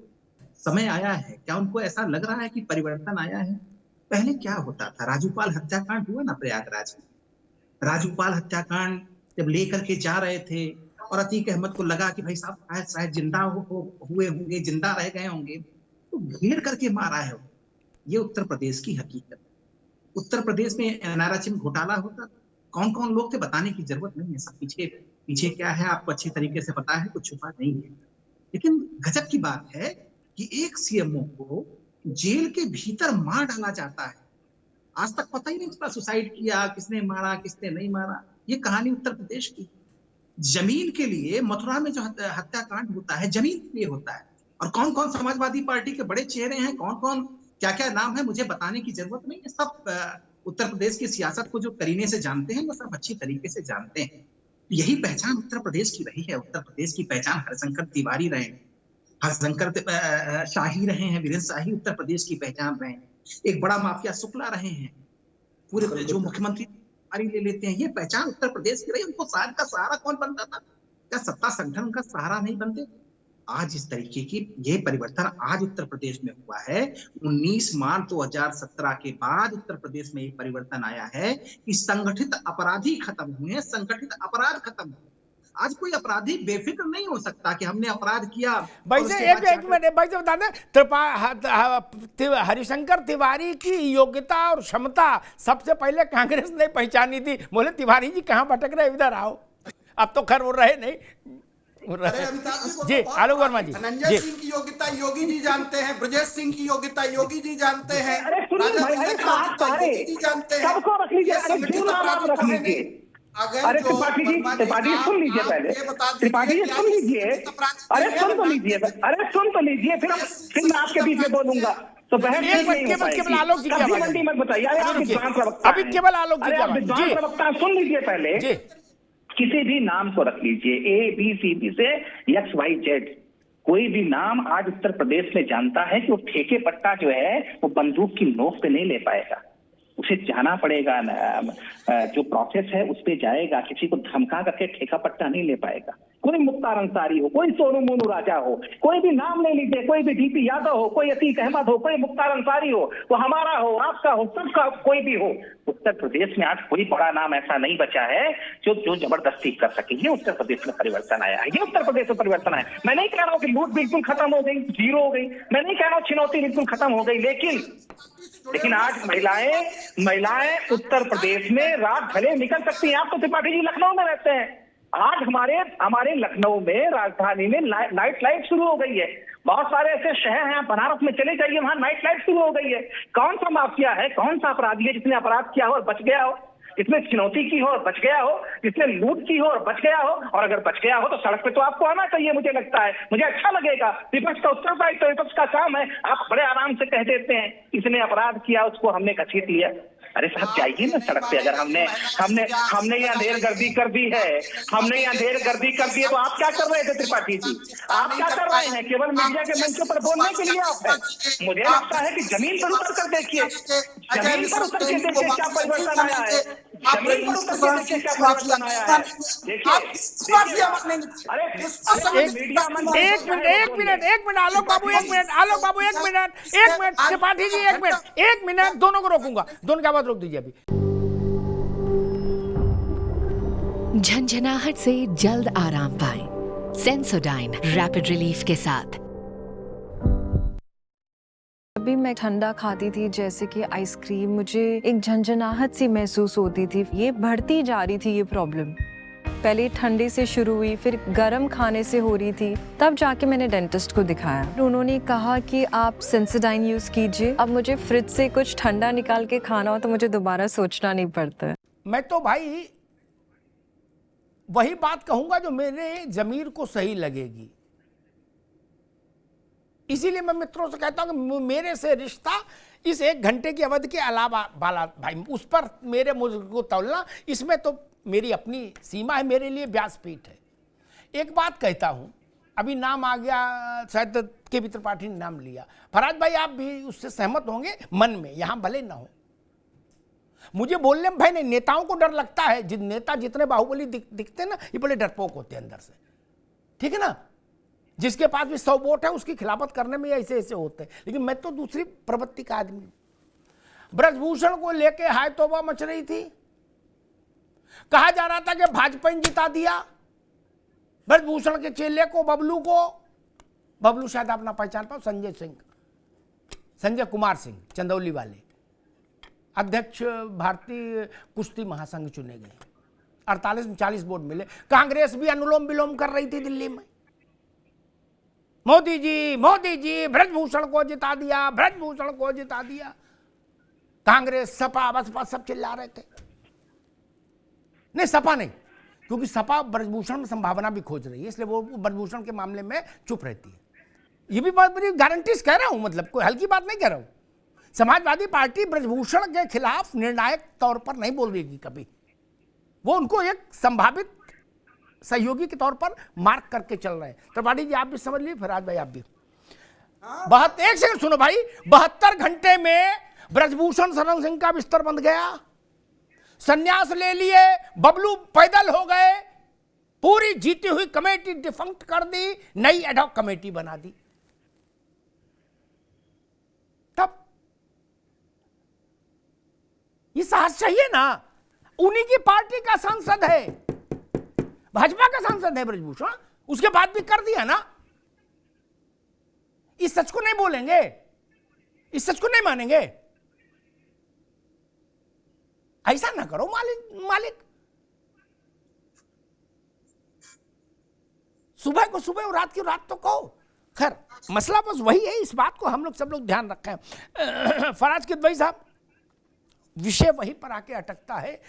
समय आया है, क्या उनको ऐसा लग रहा है कि परिवर्तन आया है? पहले क्या होता था? राजूपाल हत्याकांड हुआ ना प्रयागराज में, राजूपाल हत्याकांड जब लेकर के जा रहे थे और अतीक अहमद को लगा कि भाई साहब शायद जिंदा हुए होंगे, जिंदा रह गए होंगे, तो घेर करके मारा है। ये उत्तर प्रदेश की हकीकत। उत्तर प्रदेश में NRH में घोटाला होता, कौन कौन लोग थे बताने की जरूरत नहीं है, सब पीछे क्या है आपको अच्छी तरीके से पता है, कुछ छुपा नहीं है। लेकिन गजब की बात है कि एक CMO को जेल के भीतर मार डाला जाता है। आज तक पता ही नहीं चला सुसाइड किया, किसने मारा, किसने नहीं मारा। ये कहानी उत्तर प्रदेश की। जमीन के लिए मथुरा में जो हत्याकांड होता है, जमीन के लिए होता है। और कौन कौन समाजवादी पार्टी के बड़े चेहरे हैं, कौन कौन क्या क्या नाम है, मुझे बताने की जरूरत नहीं है। सब उत्तर प्रदेश की सियासत को जो करीने से जानते हैं, वो सब अच्छी तरीके से जानते हैं। यही पहचान उत्तर प्रदेश की रही है। उत्तर प्रदेश की पहचान हरिशंकर तिवारी रहे, हरिशंकर शाही रहे हैं, वीरेंद्र शाही उत्तर प्रदेश की पहचान रहे हैं। एक बड़ा माफिया शुक्ला रहे हैं, पूरे जो मुख्यमंत्री ले लेते हैं। ये पहचान उत्तर प्रदेश की रही। उनको सार का सहारा कौन बनता था? क्या सत्ता संगठन उनका सहारा नहीं बनते? आज इस तरीके की ये परिवर्तन आज उत्तर प्रदेश में हुआ है। 19 मार्च 2017 के बाद उत्तर प्रदेश में ये परिवर्तन आया है कि संगठित अपराधी खत्म हुए, संगठित अपराध खत्म हुए। आज कोई अपराधी बेफिक्र नहीं हो सकता कि हमने अपराध किया। भाई से एक मिनट भाई से बता दें, हरिशंकर तिवारी की योग्यता और क्षमता सबसे पहले कांग्रेस ने पहचानी थी। बोले तिवारी जी कहाँ भटक रहे, इधर आओ। अब तो खैर वो रहे नहीं। जी आलोक वर्मा जी, धनंजय सिंह की योग्यता योगी जी जानते हैं, ब्रजेश सिंह की योग्यता योगी जी जानते हैं, योगी जी जानते हैं। अरे त्रिपाठी जी सुन लीजिए पहले, त्रिपाठी जी सुन लीजिए, अरे सुन तो लीजिए, फिर मैं आपके बीच में बोलूंगा तो बहन केवल आलोक जी की मंडी मत बताइए। अभी केवल आलोक जी विद्वान प्रवक्ता सुन लीजिए पहले। किसी भी नाम को रख लीजिए, ABCD से XYZ, कोई भी नाम आज उत्तर प्रदेश में जानता है कि वो ठेके पट्टा जो है वो बंदूक की नोक पे नहीं ले पाएगा। उसे जाना पड़ेगा, जो प्रोसेस है उस पे जाएगा, किसी को धमका करके ठेका पट्टा नहीं ले पाएगा। कोई मुख्तार अंसारी हो, कोई सोनू मोनू राजा हो, कोई भी नाम ले लीजिए, कोई भी डीपी यादव हो, कोई अतीक अहमद हो, कोई मुख्तार अंसारी हो, वो हमारा हो, आपका हो, सबका, कोई भी हो। उत्तर प्रदेश में आज कोई बड़ा नाम ऐसा नहीं बचा है जो जबरदस्ती कर सके। ये उत्तर प्रदेश में परिवर्तन आया है, ये उत्तर प्रदेश में परिवर्तन आया है। मैं नहीं कह रहा हूँ कि लूट बिल्कुल खत्म हो गई, जीरो हो गई, मैं नहीं कह रहा हूँ छिनौती बिल्कुल खत्म हो गई, लेकिन आज महिलाएं उत्तर प्रदेश में रात भले निकल सकती हैं। आप तो त्रिपाठी जी लखनऊ में रहते हैं, आज हमारे लखनऊ में, राजधानी में नाइट लाइफ शुरू हो गई है। बहुत सारे ऐसे शहर हैं, बनारस में चले जाइए, वहां नाइट लाइफ शुरू हो गई है। कौन सा माफिया है, कौन सा अपराधी है जिसने अपराध किया हो और बच गया हो, जिसने चुनौती की हो और बच गया हो, जिसने लूट की हो और बच गया हो? और अगर बच गया हो तो सड़क पे तो आपको आना चाहिए, मुझे लगता है, मुझे अच्छा लगेगा। विपक्ष का उत्तरदायित्व, विपक्ष का काम है। आप बड़े आराम से कह देते हैं इसने अपराध किया, उसको हमने घसीट लिया। अरे साहब जाइए ना सड़क पे। अगर हमने यहाँ ढेर गर्दी कर दी है, तो आप क्या कर रहे थे त्रिपाठी जी? आप क्या कर रहे हैं? केवल मीडिया के मंचों पर बोलने के लिए आप हैं। मुझे लगता है कि जमीन पर उतर कर देखिए, जमीन पर उतर के देखिए क्या परिवर्तन आया है, जमीन पर उतर के देखिए क्या परिवर्तन आया है। देखिए एक मिनट आलोक बाबू, एक मिनट त्रिपाठी जी, एक मिनट दोनों को रोकूंगा, दोनों की आवाज रोक दीजिए अभी। झंझनाहट से जल्द आराम पाएं सेंसोडाइन रैपिड रिलीफ के साथ। अभी मैं ठंडा खाती थी जैसे कि आइसक्रीम, मुझे एक झंझनाहट सी महसूस होती थी। ये बढ़ती जा रही थी ये प्रॉब्लम, पहले ठंडे से शुरू हुई, फिर गर्म खाने से हो रही थी, तब जाके मैंने डेंटिस्ट को दिखाया। उन्होंने कहा कि आप सेंसोडाइन यूज कीजिए। अब मुझे फ्रिज से कुछ ठंडा निकाल के खाना हो तो मुझे दोबारा सोचना नहीं पड़ता। मैं तो भाई वही बात कहूंगा जो मेरे जमीर को सही लगेगी, इसीलिए मैं मित्रों से कहता हूं कि मेरे से रिश्ता इस 1 घंटे की अवधि के अलावा वाला भाई, उस पर मेरे मुझको तौलना, इसमें तो मेरी अपनी सीमा है, मेरे लिए व्यासपीठ है। एक बात कहता हूं, अभी नाम आ गया, शायद के त्रिपाठी ने नाम लिया, फराज भाई आप भी उससे सहमत होंगे मन में, यहां भले ना हो। मुझे बोलने में भाई नहीं, नेताओं को डर लगता है, नेता जितने बाहुबली दिखते हैं ना, ये बड़े डरपोक होते हैं अंदर से, ठीक है ना। जिसके पास भी 100 वोट है उसकी खिलाफत करने में ऐसे ऐसे होते हैं, लेकिन मैं तो दूसरी प्रवृत्ति का आदमी हूं। ब्रजभूषण को लेके हाय तौबा मच रही थी, कहा जा रहा था कि भाजपा ने जिता दिया ब्रजभूषण के चेले को, बबलू शायद अपना पहचान पाओ, संजय कुमार सिंह चंदौली वाले अध्यक्ष भारतीय कुश्ती महासंघ चुने गए, 48 में 40 वोट मिले। कांग्रेस भी अनुलोम विलोम कर रही थी दिल्ली में, मोदी जी ब्रजभूषण को जिता दिया, कांग्रेस, सपा, बसपा सब चिल्ला रहे थे। नहीं, सपा नहीं, क्योंकि सपा ब्रजभूषण में संभावना भी खोज रही है, इसलिए वो ब्रजभूषण के मामले में चुप रहती है। ये भी बहुत बड़ी गारंटीज कह रहा हूं, मतलब कोई हल्की बात नहीं कह रहा हूं। समाजवादी पार्टी ब्रजभूषण के खिलाफ निर्णायक तौर पर नहीं बोल रही कभी, वो उनको एक संभावित सहयोगी के तौर पर मार्क करके चल रहे हैं। त्रिपाठी जी आप भी समझ लीजिए, फराज भाई आप भी। 1 सेकंड सुनो भाई, 72 घंटे में ब्रजभूषण शरण सिंह का बिस्तर बंध गया, संन्यास ले लिए, बबलू पैदल हो गए, पूरी जीती हुई कमेटी डिफंक्ट कर दी, नई एडहॉक कमेटी बना दी। तब ये साहस चाहिए ना, उन्हीं की पार्टी का सांसद है, भाजपा का सांसद है ब्रजभूषण, उसके बाद भी कर दिया ना। इस सच को नहीं बोलेंगे, इस सच को नहीं मानेंगे। ऐसा ना करो मालिक, सुबह को सुबह और रात की रात तो कहो। खैर मसला बस वही है, इस बात को हम लोग सब लोग ध्यान रखें। फराज किद भाई साहब, विषय वहीं पर आके अटकता है,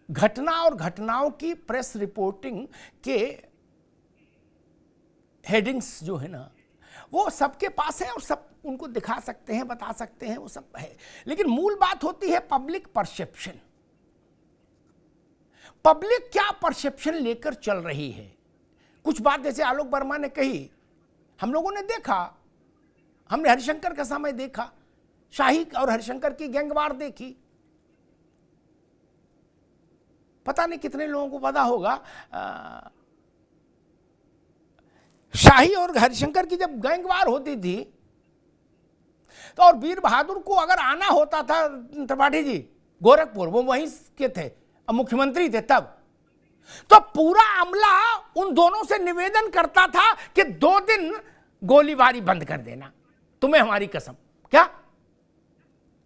घटना और घटनाओं की प्रेस रिपोर्टिंग के हेडिंग्स जो है ना, वो सबके पास है और सब उनको दिखा सकते हैं, बता सकते हैं, वो सब है। लेकिन मूल बात होती है पब्लिक परसेप्शन। पब्लिक क्या परसेप्शन लेकर चल रही है। कुछ बात जैसे आलोक वर्मा ने कही, हम लोगों ने देखा, हमने हरिशंकर का समय देखा, शाही और हरिशंकर की गैंगवार देखी, पता नहीं कितने लोगों को पता होगा शाही और हरिशंकर की जब गैंगवार होती थी तो और वीर बहादुर को अगर आना होता था त्रिपाठी जी गोरखपुर, वो वहीं के थे, अब मुख्यमंत्री थे तब, तो पूरा अमला उन दोनों से निवेदन करता था कि 2 दिन गोलीबारी बंद कर देना, तुम्हें हमारी कसम। क्या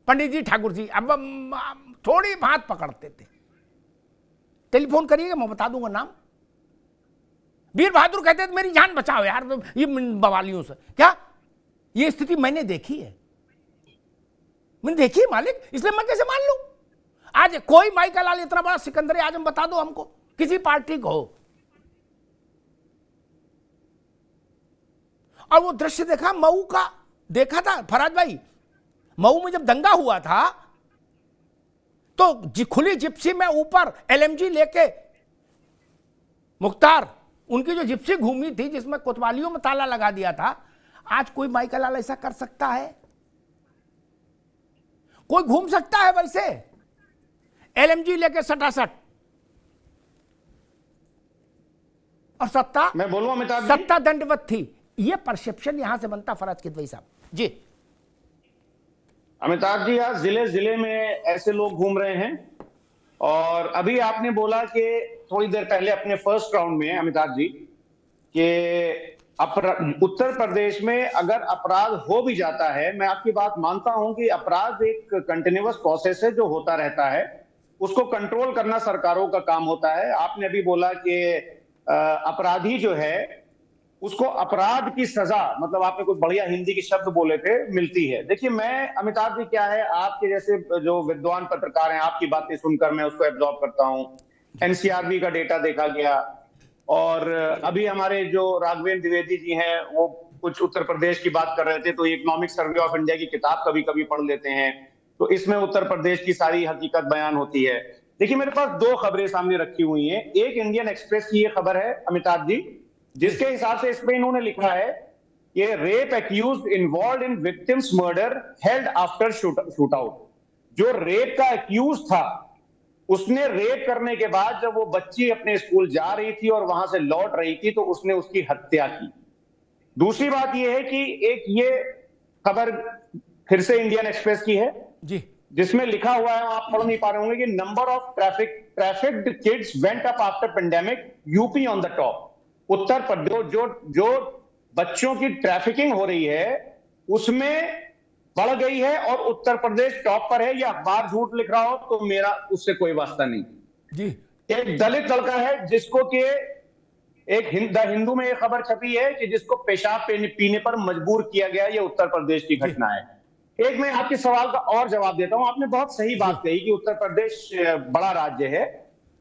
पंडित जी ठाकुर जी अब थोड़ी हाथ पकड़ते थे, टेलीफोन करिएगा मैं बता दूंगा नाम। वीर बहादुर कहते थे मेरी जान बचाओ यार ये बवालियों से। क्या ये स्थिति मैंने देखी है, मैंने देखी है मालिक, इसलिए मैं कैसे मान लूं? आज कोई माई का लाल इतना बड़ा सिकंदर आजम बता दो हमको, किसी पार्टी को हो। और वो दृश्य देखा मऊ का, देखा था फराज भाई, मऊ में जब दंगा हुआ था तो खुली जिप्सी में ऊपर LMG लेके मुख्तार, उनकी जो जिप्सी घूमी थी जिसमें कोतवालियों में ताला लगा दिया था, आज कोई माई का लाल ऐसा कर सकता है? कोई घूम सकता है वैसे LMG लेके सटासट? और सत्ता, मैं बोलूं अमिताभ जी, सत्ता दंडवत थी, ये परसेप्शन यहां से बनता फराज किदवई साहब जी। अमिताभ जी आज जिले जिले में ऐसे लोग घूम रहे हैं, और अभी आपने बोला कि थोड़ी देर पहले अपने फर्स्ट राउंड में अमिताभ जी कि उत्तर प्रदेश में अगर अपराध हो भी जाता है, मैं आपकी बात मानता हूं कि अपराध एक कंटिन्यूअस प्रोसेस है जो होता रहता है, उसको कंट्रोल करना सरकारों का काम होता है। आपने अभी बोला कि अपराधी जो है उसको अपराध की सजा, मतलब आपने कुछ बढ़िया हिंदी के शब्द बोले थे, मिलती है। देखिए मैं अमिताभ जी क्या है, आपके जैसे जो विद्वान पत्रकार हैं, आपकी बातें सुनकर मैं उसको एब्जॉर्ब करता हूं। NCRB का डेटा देखा गया, और अभी हमारे जो राघवेंद्र द्विवेदी जी हैं वो कुछ उत्तर प्रदेश की बात कर रहे थे, तो इकोनॉमिक सर्वे ऑफ इंडिया की किताब कभी कभी पढ़ लेते हैं, तो इसमें उत्तर प्रदेश की सारी हकीकत बयान होती है। देखिए मेरे पास 2 खबरें सामने रखी हुई हैं। एक इंडियन एक्सप्रेस की ये खबर है अमिताभ जी, जिसके हिसाब से इसमें इन्होंने लिखा है कि रेप एक्यूज्ड इन्वॉल्व्ड इन victims murder held after shoot out. जो रेप का एक्यूज था उसने रेप करने के बाद जब वो बच्ची अपने स्कूल जा रही थी और वहां से लौट रही थी तो उसने उसकी हत्या की। दूसरी बात यह है कि एक ये खबर फिर से इंडियन एक्सप्रेस की है जी, जिसमें लिखा हुआ है, आप पढ़ नहीं पा रहे होंगे, कि number of trafficked kids went up after pandemic, UP on the top. Uttar Pradesh जो बच्चों की ट्रैफिकिंग हो रही है उसमें बढ़ गई है और उत्तर प्रदेश टॉप पर है। या अखबार झूठ लिख रहा हो तो मेरा उससे कोई वास्ता नहीं जी। एक दलित लड़का है जिसको कि एक हिंदू में एक खबर छपी है कि जिसको पेशाब पीने पर मजबूर किया गया, ये उत्तर प्रदेश की घटना है। एक मैं आपके सवाल का और जवाब देता हूं। आपने बहुत सही बात कही कि उत्तर प्रदेश बड़ा राज्य है,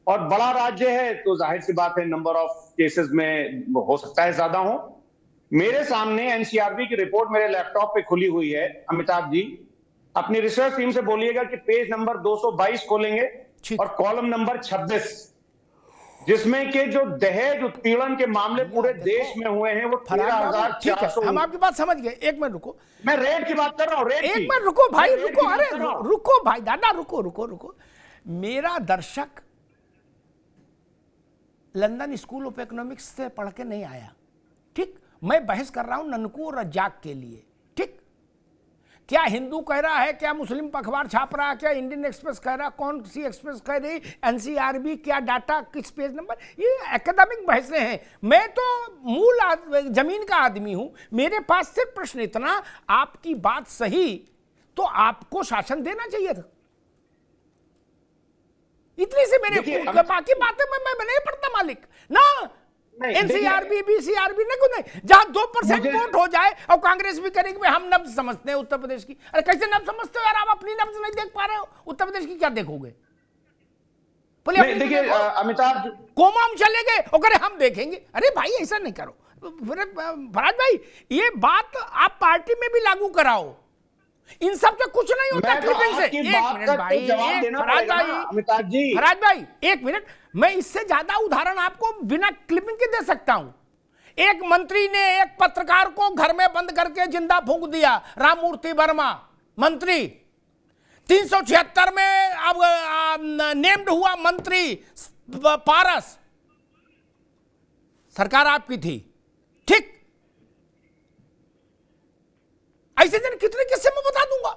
और बड़ा राज्य है तो जाहिर सी बात है नंबर ऑफ केसेस में हो सकता है ज्यादा हो। मेरे सामने NCRB की रिपोर्ट मेरे लैपटॉप पे खुली हुई है अमिताभ जी, अपनी रिसर्च टीम से बोलिएगा कि पेज नंबर 222 खोलेंगे और कॉलम नंबर 26, जिसमें के जो दहेज उत्पीड़न के मामले पूरे देश में हुए हैं वो 13,400। हम आपकी बात समझ गए, एक मिनट रुको, मैं रेट की बात कर रहा हूं, रेट एक मिनट रुको भाई, रुको, अरे रुको भाई दादा, रुको रुको रुको। मेरा दर्शक लंदन स्कूल ऑफ इकोनॉमिक्स से पढ़ के नहीं आया, ठीक, मैं बहस कर रहा हूं ननकू और रज्जाक के लिए, ठीक। क्या हिंदू कह रहा है, क्या मुस्लिम अखबार छाप रहा है, क्या इंडियन एक्सप्रेस कह रहा, कौन सी एक्सप्रेस कह रही, NCRB क्या डाटा, किस पेज नंबर, ये एकेडमिक बहसें हैं। मैं तो मूल जमीन का आदमी हूं, मेरे पास सिर्फ प्रश्न इतना, आपकी बात सही तो आपको शासन देना चाहिए था, इतनी से मेरे बाकी बातें मैं नहीं पढ़ता मालिक ना। NCRB BCRB नहीं, जहां 2% वोट हो जाए और कांग्रेस भी करेगी भाई हम नब्ज समझते हैं उत्तर प्रदेश की। अरे कैसे नब्ज समझते हो यार, आप अपनी नब्ज नहीं देख पा रहे हो, उत्तर प्रदेश की क्या देखोगे? देखिए अमिताभ कोमा हम चले गए और कह हम देखेंगे, अरे भाई ऐसा नहीं करो। फराज भाई ये बात आप पार्टी में भी लागू कराओ, इन सब से कुछ नहीं होता क्लिपिंग से। एक मिनट भाई, फराज भाई एक मिनट, मैं इससे ज्यादा उदाहरण आपको बिना क्लिपिंग के दे सकता हूं। एक मंत्री ने एक पत्रकार को घर में बंद करके जिंदा फूंक दिया, राममूर्ति वर्मा मंत्री, 376 में अब नेम्ड हुआ मंत्री पारस, सरकार आपकी थी, ठीक। डिसीजन कितने किस्से में बता दूंगा।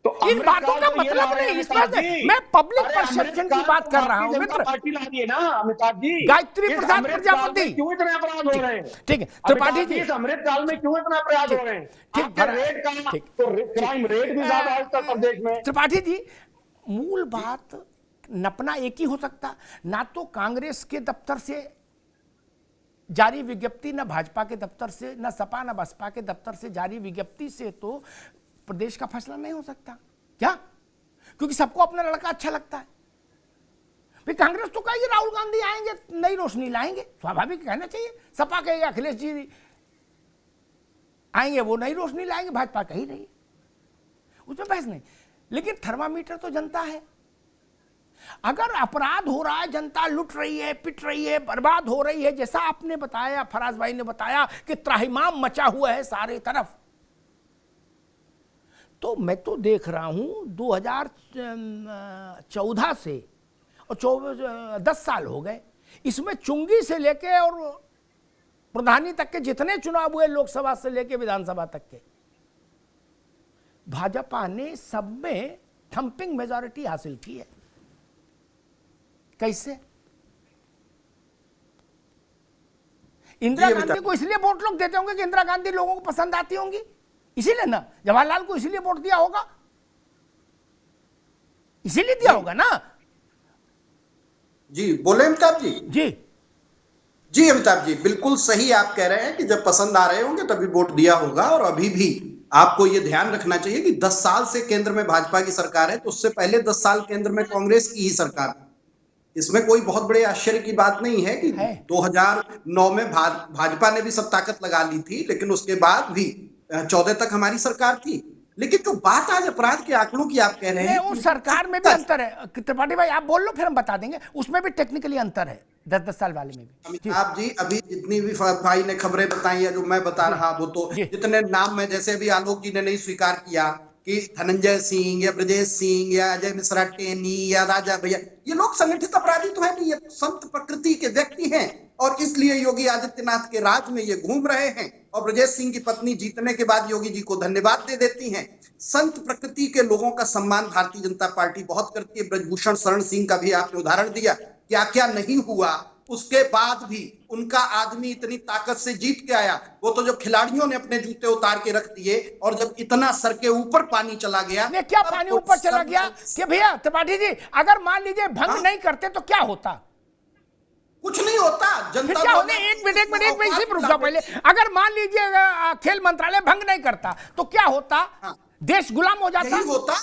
तो इन बातों का मतलब नहीं, इसमें मैं पब्लिक परसेप्शन की बात कर रहा हूं मित्र। पार्टी ला दी है ना अमिताभ जी, गायत्री प्रसाद प्रजापति, क्यों इतने अपराध हो रहे हैं? ठीक है त्रिपाठी जी, इस अमृत काल में क्यों इतना अपराध हो रहे हैं? ठीक रेट का तो क्राइम रेट भी ज्यादा है उत्तर प्रदेश में। त्रिपाठी जी, मूल बात नपना एक ही हो सकता, ना तो कांग्रेस के दफ्तर से जारी विज्ञप्ति, ना भाजपा के दफ्तर से, ना सपा ना बसपा के दफ्तर से जारी विज्ञप्ति से तो प्रदेश का फैसला नहीं हो सकता। क्या? क्योंकि सबको अपना लड़का अच्छा लगता है। फिर कांग्रेस तो कहेगी राहुल गांधी आएंगे नई रोशनी लाएंगे, स्वाभाविक कहना चाहिए। सपा कहेगा अखिलेश जी आएंगे वो नई रोशनी लाएंगे, भाजपा कही रही है, उसमें बहस नहीं। लेकिन थर्मामीटर तो जनता है। अगर अपराध हो रहा है, जनता लुट रही है, पिट रही है, बर्बाद हो रही है, जैसा आपने बताया, फराज भाई ने बताया कि त्राहिमाम मचा हुआ है सारे तरफ, तो मैं तो देख रहा हूं 2014 से और 10 साल हो गए, इसमें चुंगी से लेके और प्रधानी तक के जितने चुनाव हुए, लोकसभा से लेके विधानसभा तक के, भाजपा ने सब में थंपिंग मेजॉरिटी हासिल की है। कैसे? इंदिरा गांधी को इसलिए वोट लोग देते होंगे कि इंदिरा गांधी लोगों को पसंद आती होंगी, इसीलिए ना। जवाहरलाल को इसीलिए वोट दिया होगा, इसीलिए दिया होगा ना। जी बोले अमिताभ जी। जी जी अमिताभ जी, बिल्कुल सही आप कह रहे हैं कि जब पसंद आ रहे होंगे तभी वोट दिया होगा। और अभी भी आपको यह ध्यान रखना चाहिए कि 10 साल से केंद्र में भाजपा की सरकार है, तो उससे पहले 10 साल केंद्र में कांग्रेस की ही सरकार है। इसमें कोई बहुत बड़े आश्चर्य की बात नहीं है कि 2009 में भाजपा ने भी सब ताकत लगा ली थी, लेकिन उसके बाद भी 14 तक हमारी सरकार थी। लेकिन जो बात आज अपराध के आंकड़ों की आप कह रहे हैं, उस सरकार में भी अंतर है। त्रिपाठी भाई आप बोल लो, फिर हम बता देंगे। उसमें भी टेक्निकली अंतर है 10-10 साल वाले में भी। अमिताभ जी, अभी जितनी भी भाई ने खबरें बताई है, जो मैं बता रहा, वो तो जितने नाम में, जैसे अभी आलोक जी ने नहीं स्वीकार किया कि धनंजय सिंह या ब्रजेश सिंह या अजय मिश्रा टेनी या राजा भैया, ये लोग संगठित अपराधी तो है नहीं, ये संत प्रकृति के व्यक्ति हैं। और इसलिए योगी आदित्यनाथ के राज में ये घूम रहे हैं। और ब्रजेश सिंह की पत्नी जीतने के बाद योगी जी को धन्यवाद दे देती हैं। संत प्रकृति के लोगों का सम्मान भारतीय जनता पार्टी बहुत करती है। ब्रजभूषण शरण सिंह का भी आपने उदाहरण दिया, क्या क्या नहीं हुआ, उसके बाद भी उनका आदमी इतनी ताकत से जीत के आया। वो तो जब खिलाड़ियों ने अपने जूते उतार के रख दिए और जब इतना सर के ऊपर पानी चला गया, क्या पानी ऊपर चला गया कि भैया त्रिपाठी जी, अगर मान लीजिए भंग नहीं करते तो क्या होता? कुछ नहीं होता। जनता क्या होने? एक मिनट इसी पर रुक जाओ पहले। अगर मान लीजिए खेल मंत्रालय भंग नहीं करता तो क्या होता? देश गुलाम हो जाता। होता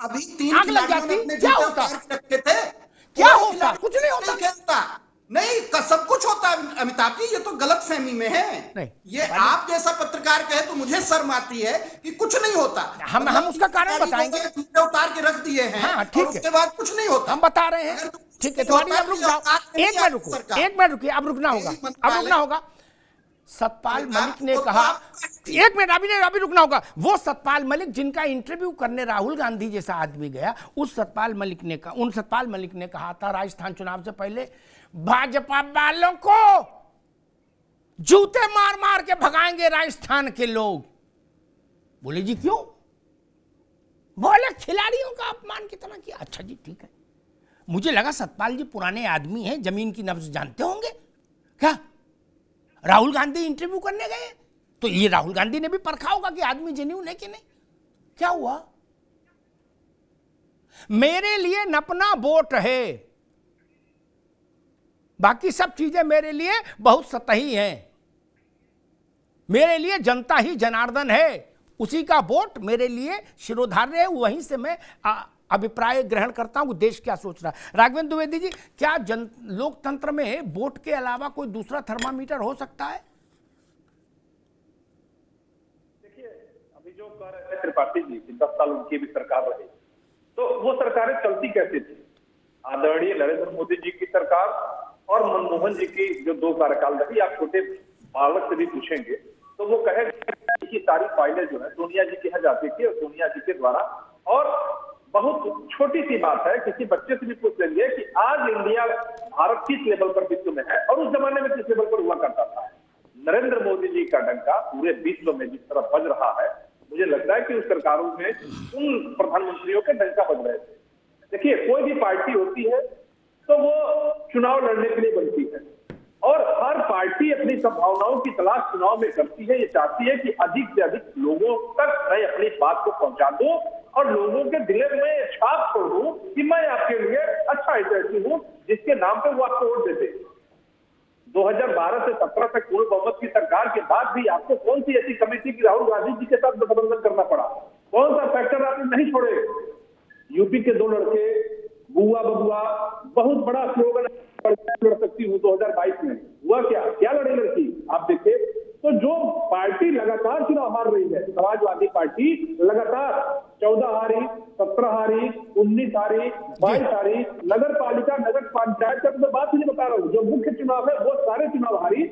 अभी 3 आग लग जाती। क्या होता? रखे थे, क्या होता? कुछ नहीं होता। नहीं, सब कुछ होता है अमिताभ जी, ये तो गलत फहमी में है। नहीं, ये आप जैसा पत्रकार कहे तो मुझे शर्म आती है कि कुछ नहीं होता। हम उसका कारण बताएंगे। उतार के रख दिए हैं। हाँ, ठीक है, उसके बाद कुछ नहीं होता, हम बता रहे हैं। ठीक है, तुम्हारी अब रुक जाओ, एक मिनट रुकिए, अब रुकना होगा। सतपाल मलिक ने कहा, एक मिनट अभी रुकना होगा। वो सतपाल मलिक जिनका इंटरव्यू करने राहुल गांधी जैसा आदमी गया, उन सतपाल मलिक ने कहा था राजस्थान चुनाव से पहले, भाजपा वालों को जूते मार मार के भगाएंगे राजस्थान के लोग। बोले जी क्यों? बोले खिलाड़ियों का अपमान कितना किया। अच्छा जी ठीक है। मुझे लगा सतपाल जी पुराने आदमी हैं, जमीन की नब्ज जानते होंगे। क्या राहुल गांधी इंटरव्यू करने गए तो ये राहुल गांधी ने भी परखा होगा कि आदमी जेन्युइन है कि नहीं? क्या हुआ? मेरे लिए नपना वोट है, बाकी सब चीजें मेरे लिए बहुत सतही हैं। मेरे लिए जनता ही जनार्दन है, उसी का वोट मेरे लिए शिरोधार्य है। वहीं से मैं अभिप्राय ग्रहण करता हूं देश क्या सोच रहा है। राघवेंद्र द्विवेदी जी, क्या लोकतंत्र में वोट के अलावा कोई दूसरा थर्मामीटर हो सकता है? देखिए, अभी जो कह रहे थे त्रिपाठी जी कि 10 साल उनकी भी सरकार रही, तो वो सरकारें चलती कैसे थी? आदरणीय नरेंद्र मोदी जी की सरकार और मनमोहन जी की जो 2 कार्यकाल रही, आप छोटे बालक से भी पूछेंगे तो वो कहेंगे कि सारी फाइलें जो है सोनिया जी के यहाँ जाती थी और सोनिया जी के द्वारा। और बहुत छोटी सी बात है, किसी बच्चे से भी पूछ लेंगे कि आज इंडिया, भारत किस लेवल पर विश्व में है और उस जमाने में किस लेवल पर हुआ करता था। नरेंद्र मोदी जी का डंका पूरे विश्व में जिस तरह बज रहा है, मुझे लगता है कि उस सरकारों में उन प्रधानमंत्रियों के डंका बज रहे थे। देखिए, कोई भी पार्टी होती है तो वो चुनाव लड़ने के लिए बनती है और हर पार्टी अपनी संभावनाओं की तलाश चुनाव में करती है। ये चाहती है कि अधिक से अधिक लोगों तक मैं अपनी बात को पहुंचा दूं और लोगों के दिल में छाप छोड़ दूं कि मैं आपके लिए अच्छा हितैषी हूं, जिसके नाम पे वो आपको वोट देते। 2012 से 17 तक पूर्ण बहुमत की सरकार के बाद भी आपको कौन सी ऐसी कमेटी की राहुल गांधी जी के साथ गठबंधन करना पड़ा? कौन सा फैक्टर आपने नहीं छोड़े? यूपी के 2 लड़के, बुआ बबुआ, बहुत बड़ा स्लोगन लड़ सकती हूँ 2022 में, हुआ क्या लड़ी लड़की? आप देखिए, तो जो पार्टी लगातार चुनाव हार रही है, समाजवादी पार्टी लगातार 14 हारी, 17 हारी, 19 हारी, 22 हारी, नगर पालिका, नगर पंचायत का तो बात ही नहीं बता रहा हूँ, जो मुख्य चुनाव है वो सारे चुनाव हारी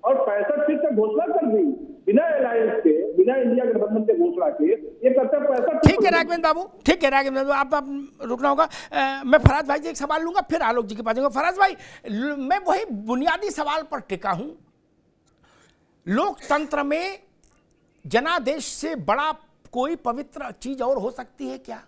और 65 सीट तक घोषणा कर दी बिना अलायंस के, बिना इंडिया गठबंधन के घोषणा के। ये करता 65। ठीक है राघवेंद्र बाबू, ठीक है राघवेंद्र बाबू, आप रुकना होगा। मैं फराज भाई से एक सवाल लूंगा, फिर आलोक जी के पास जाऊंगा। फराज भाई, मैं वही बुनियादी सवाल पर टिका हूं, लोकतंत्र में जनादेश से बड़ा कोई पवित्र चीज और हो सकती है क्या?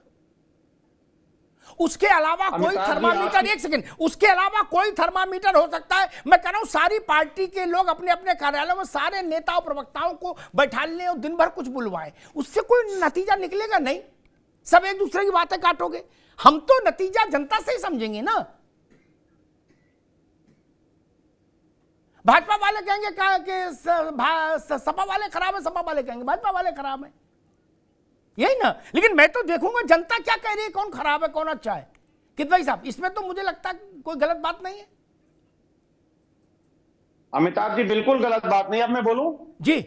उसके अलावा कोई थर्मामीटर, एक सेकंड, उसके अलावा कोई थर्मामीटर हो सकता है? मैं कह रहा हूं सारी पार्टी के लोग अपने अपने कार्यालयों में सारे नेताओं प्रवक्ताओं को बैठा लें और दिन भर कुछ बुलवाए, उससे कोई नतीजा निकलेगा नहीं। सब एक दूसरे की बातें काटोगे। हम तो नतीजा जनता से ही समझेंगे ना। भाजपा वाले कहेंगे कि सपा वाले खराब है, सपा वाले कहेंगे भाजपा वाले खराब है, यही ना। लेकिन मैं तो देखूंगा जनता क्या कह रही है, कौन खराब है कौन अच्छा है। कित भाई साहब, इसमें तो मुझे लगता है कोई गलत बात नहीं है। अमिताभ जी, बिल्कुल गलत बात नहीं। अब मैं बोलूं जी?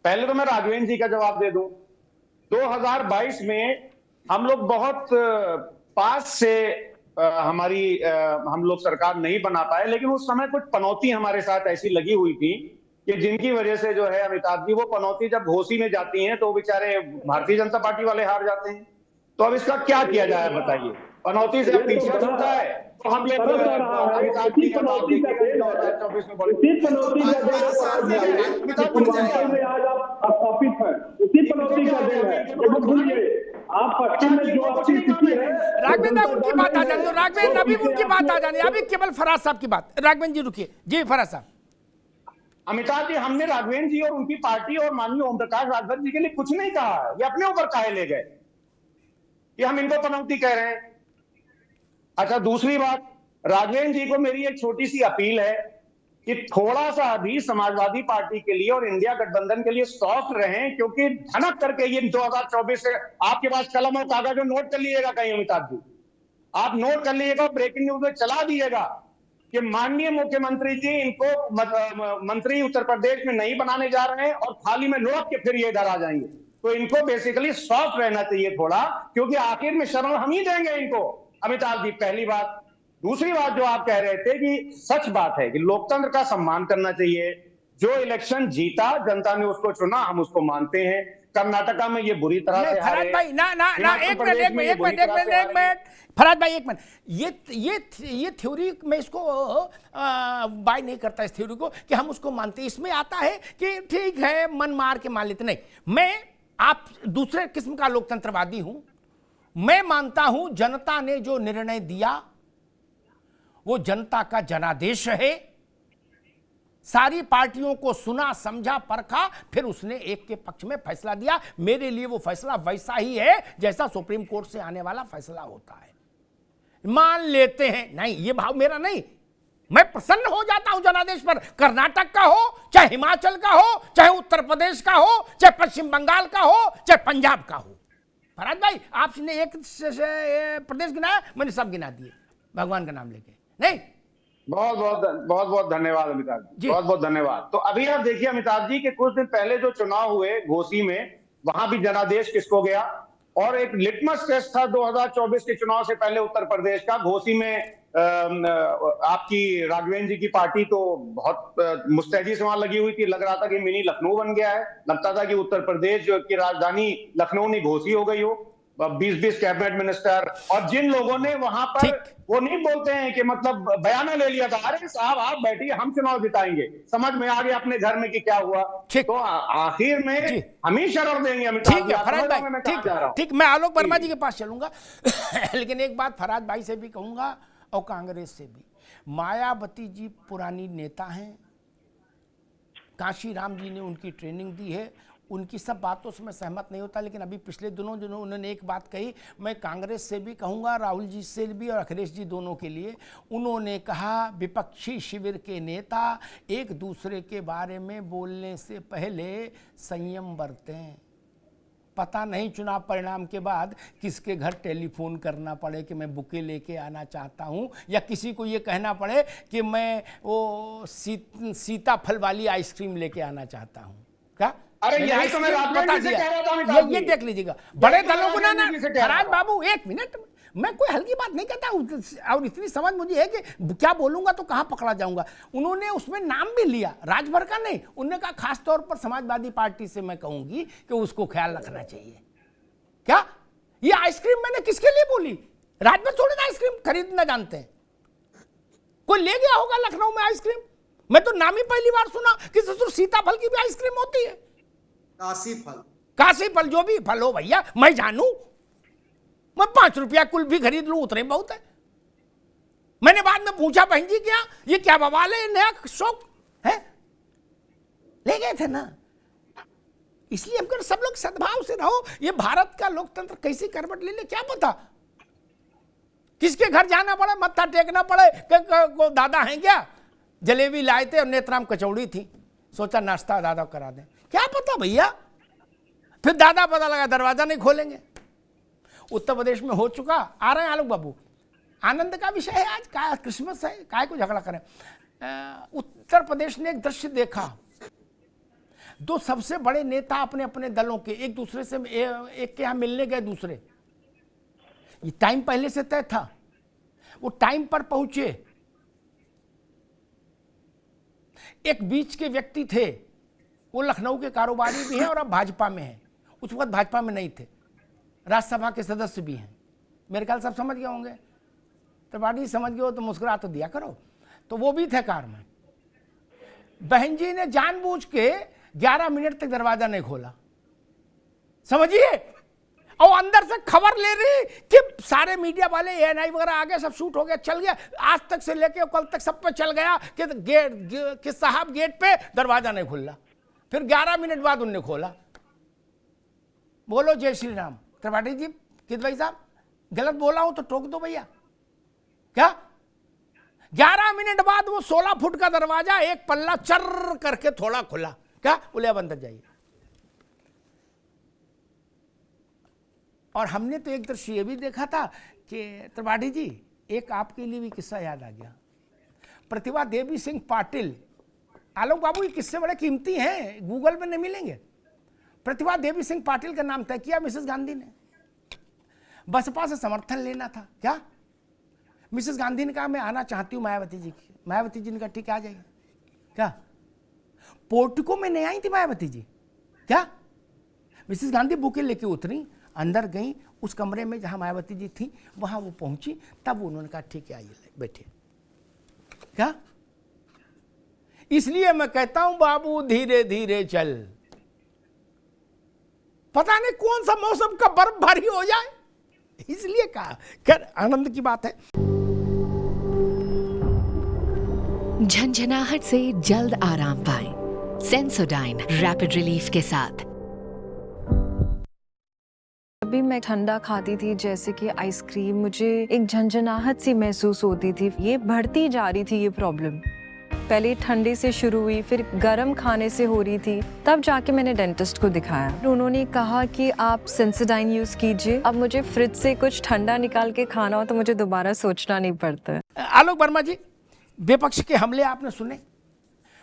पहले तो मैं राघवेंद्र जी का जवाब दे दूं। 2022 में हम लोग बहुत पास से हम लोग सरकार नहीं बना पाए, लेकिन उस समय कुछ पनौती हमारे साथ ऐसी लगी हुई थी कि जिनकी वजह से जो है अमिताभ जी, वो पनौती जब घोसी में जाती हैं तो बेचारे भारतीय जनता पार्टी वाले हार जाते हैं। तो अब इसका क्या किया जाए बताइए? पनौती से अब पीछे छूटा है तो हम लोग अमिताभ जी का जवाब देंगे 2024 में। उसी पनौती का देन आज आप स्थापित हैं, उसी पनौती का देन है। आप पश्चिम में जो आपकी स्थिति है, राघवेंद्र उनकी बात आ जाने, राघवेंद्र अभी उनकी बात आ जाने, अभी केवल फराज साहब की बात। राघवेंद्र जी रुकिए। जी फराज साहब। अमिताभ जी, हमने राघवेंद्र जी और उनकी पार्टी और माननीय ओम प्रकाश राजभर जी के लिए कुछ नहीं कहा। ये अपने ऊपर काहे ले गए कि हम इनको पनौती कह रहे हैं? अच्छा, दूसरी बात, राघवेंद्र जी को मेरी एक छोटी सी अपील है कि थोड़ा सा अभी समाजवादी पार्टी के लिए और इंडिया गठबंधन के लिए सॉफ्ट रहें, क्योंकि धनक करके ये 2024 से आपके पास कलम और कागज नोट कर लीजिएगा कहीं। अमिताभ जी, आप नोट कर लीजिएगा, ब्रेकिंग न्यूज में चला दीजिएगा कि माननीय मुख्यमंत्री जी इनको मंत्री उत्तर प्रदेश में नहीं बनाने जा रहे हैं और थाली में लौट के फिर ये इधर आ जाएंगे। तो इनको बेसिकली सॉफ्ट रहना चाहिए थोड़ा, क्योंकि आखिर में शरण हम ही देंगे इनको। अमिताभ जी, पहली बात। दूसरी बात जो आप कह रहे थे कि सच बात है कि लोकतंत्र का सम्मान करना चाहिए। जो इलेक्शन जीता, जनता ने उसको चुना, हम उसको मानते हैं। कर्नाटका में ये बुरी तरह से हारे। फराज भाई ना एक मिनट फराज भाई, एक मिनट। ये थ्योरी में इसको बाय नहीं करता, इस थ्योरी को कि हम उसको मानते हैं। इसमें आता है कि ठीक है मन मार के मान लेते। नहीं, मैं आप दूसरे किस्म का लोकतंत्रवादी हूं। मैं मानता हूं जनता ने जो निर्णय दिया वो जनता का जनादेश है। सारी पार्टियों को सुना, समझा, परखा, फिर उसने एक के पक्ष में फैसला दिया। मेरे लिए वो फैसला वैसा ही है जैसा सुप्रीम कोर्ट से आने वाला फैसला होता है। मान लेते हैं, नहीं ये भाव मेरा नहीं। मैं प्रसन्न हो जाता हूं जनादेश पर, कर्नाटक का हो, चाहे हिमाचल का हो, चाहे उत्तर प्रदेश का हो, चाहे पश्चिम बंगाल का हो, चाहे पंजाब का हो। फराज भाई, आपने एक प्रदेश गिनाया, मैंने सब गिना दिए भगवान का नाम लेके। नहीं, बहुत धन्यवाद अमिताभ जी, बहुत धन्यवाद। तो अभी आप देखिए अमिताभ जी के कुछ दिन पहले जो चुनाव हुए घोसी में, वहां भी जनादेश किसको गया। और एक लिटमस टेस्ट था 2024 के चुनाव से पहले उत्तर प्रदेश का। घोसी में आपकी राघवेंद्र जी की पार्टी तो बहुत मुस्तैदी से वहां लगी हुई थी। लग रहा था कि मिनी लखनऊ बन गया है। लगता था कि उत्तर प्रदेश की राजधानी लखनऊ नहीं घोसी हो गई हो। 20-20 कैबिनेट मिनिस्टर, और जिन लोगों ने वहां पर वो नहीं बोलते हैं कि मतलब बयाना ले लिया था, अरे साहब आप बैठिए हम चुनाव जिताएंगे, समझ में आ गया अपने घर में कि क्या हुआ, तो आखिर में हम ही शरण देंगे। ठीक है फराज भाई, ठीक मैं आलोक वर्मा जी के पास चलूंगा लेकिन एक बात फराज भाई से भी कहूंगा और कांग्रेस से भी, मायावती जी पुरानी नेता हैं, काशी राम जी ने उनकी ट्रेनिंग दी है, उनकी सब बातों से मैं सहमत नहीं होता, लेकिन अभी पिछले दिनों उन्होंने एक बात कही, मैं कांग्रेस से भी कहूँगा, राहुल जी से भी और अखिलेश जी दोनों के लिए, उन्होंने कहा विपक्षी शिविर के नेता एक दूसरे के बारे में बोलने से पहले संयम बरतें, पता नहीं चुनाव परिणाम के बाद किसके घर टेलीफोन करना पड़े कि मैं बुके लेके आना चाहता हूं, या किसी को ये कहना पड़े कि मैं वो सीताफल वाली आइसक्रीम लेके आना चाहता हूं। क्या अरे यही तो मैं बता दिया, ये देख लीजिएगा बड़े दलों को ना फराज बाबू एक मिनट, मैं कोई हल्की बात नहीं कहता, और इतनी समझ मुझे है कि क्या बोलूंगा तो कहां पकड़ा जाऊंगा। उन्होंने उसमें नाम भी लिया, राजभर का नहीं, उन्होंने कहा खास तौर पर समाजवादी पार्टी से मैं कहूंगी कि उसको ख्याल रखना चाहिए। क्या ये आइसक्रीम मैंने किसके लिए बोली? राजभर थोड़ी ना आइसक्रीम खरीदना जानते हैं, कोई ले गया होगा लखनऊ में आइसक्रीम, मैं तो नाम ही पहली बार सुना कि ससुर सीताफल की भी आइसक्रीम होती है, काशी फल जो भी फल हो भैया, मैं जानू, मैं 5 रुपया कुल भी खरीद लूं उतने बहुत है। मैंने बाद में पूछा बहन जी क्या ये क्या बवाल है, नया शौक है, ले गए थे ना। इसलिए हम सब लोग सद्भाव से रहो, ये भारत का लोकतंत्र कैसी करवट ले ले क्या पता, किसके घर जाना पड़े, मत्था टेकना पड़े, को दादा हैं क्या, जलेबी लाए थे और नेत्राम कचौड़ी थी, सोचा नाश्ता दादा करा दें, क्या पता भैया, फिर दादा पता लगा दरवाजा नहीं खोलेंगे। उत्तर प्रदेश में हो चुका, आ रहे हैं आलोक बाबू, आनंद का विषय है आज, क्या क्रिसमस है, काय को झगड़ा करें। उत्तर प्रदेश ने एक दृश्य देखा, 2 सबसे बड़े नेता अपने अपने दलों के एक दूसरे से एक के यहां मिलने गए, दूसरे ये टाइम पहले से तय था, वो टाइम पर पहुंचे, एक बीच के व्यक्ति थे, वो लखनऊ के कारोबारी भी हैं और अब भाजपा में हैं, उस वक्त भाजपा में नहीं थे, राज्यसभा के सदस्य भी हैं, मेरे ख्याल सब समझ गए होंगे, त्रिपाठी समझ गए हो तो मुस्कुरा तो दिया करो, तो वो भी थे कार में। बहन जी ने जानबूझ के 11 मिनट तक दरवाजा नहीं खोला, समझिए, और अंदर से खबर ले रही कि सारे मीडिया वाले ANI वगैरह आ गए, सब शूट हो गया, चल गया, आज तक से लेके कल तक सब पे चल गया कि साहब गेट पे दरवाजा नहीं खुला, फिर 11 मिनट बाद उनने खोला। बोलो जय श्री राम। त्रिपाठी जी किद भाई साहब गलत बोला हूं तो टोक दो भैया। क्या 11 मिनट बाद वो 16 फुट का दरवाजा एक पल्ला चर करके थोड़ा खुला, क्या बोले अब अंदर जाइए। और हमने तो एक दृश्य ये भी देखा था कि त्रिपाठी जी एक आपके लिए भी किस्सा याद आ गया, प्रतिभा देवी सिंह पाटिल, आलोक बाबू ये किस्से बड़े कीमती हैं, गूगल में नहीं मिलेंगे। प्रतिभा देवी सिंह पाटिल का नाम तय किया मिसेस गांधी ने, बसपा से समर्थन लेना था, क्या मिसेस गांधी ने कहा मैं आना चाहती हूँ मायावती जी की, मायावती जी ने कहा ठीक है आ जाइए। क्या पोर्टिको में नहीं आई थी मायावती जी, क्या मिसेस गांधी बुके लेके उतरी, अंदर गई, उस कमरे में जहां मायावती जी थी वहां वो पहुंची, तब उन्होंने कहा ठीक है आइए बैठिए। क्या इसलिए मैं कहता हूं बाबू धीरे धीरे चल, पता नहीं कौन सा मौसम का बर्फबारी हो जाए, इसलिए कहा। खैर आनंद की बात है। झंझनाहट से जल्द आराम पाएं, सेंसोडाइन रैपिड रिलीफ के साथ। अभी मैं ठंडा खाती थी जैसे कि आइसक्रीम, मुझे एक झंझनाहट सी महसूस होती थी, ये बढ़ती जा रही थी ये प्रॉब्लम, पहले ठंडे से शुरू हुई, फिर गर्म खाने से हो रही थी, तब जाके मैंने डेंटिस्ट को दिखाया, उन्होंने कहा कि आप सेंसोडाइन यूज कीजिए, अब मुझे फ्रिज से कुछ ठंडा निकाल के खाना हो तो मुझे दोबारा सोचना नहीं पड़ता। आलोक वर्मा जी विपक्ष के हमले आपने सुने,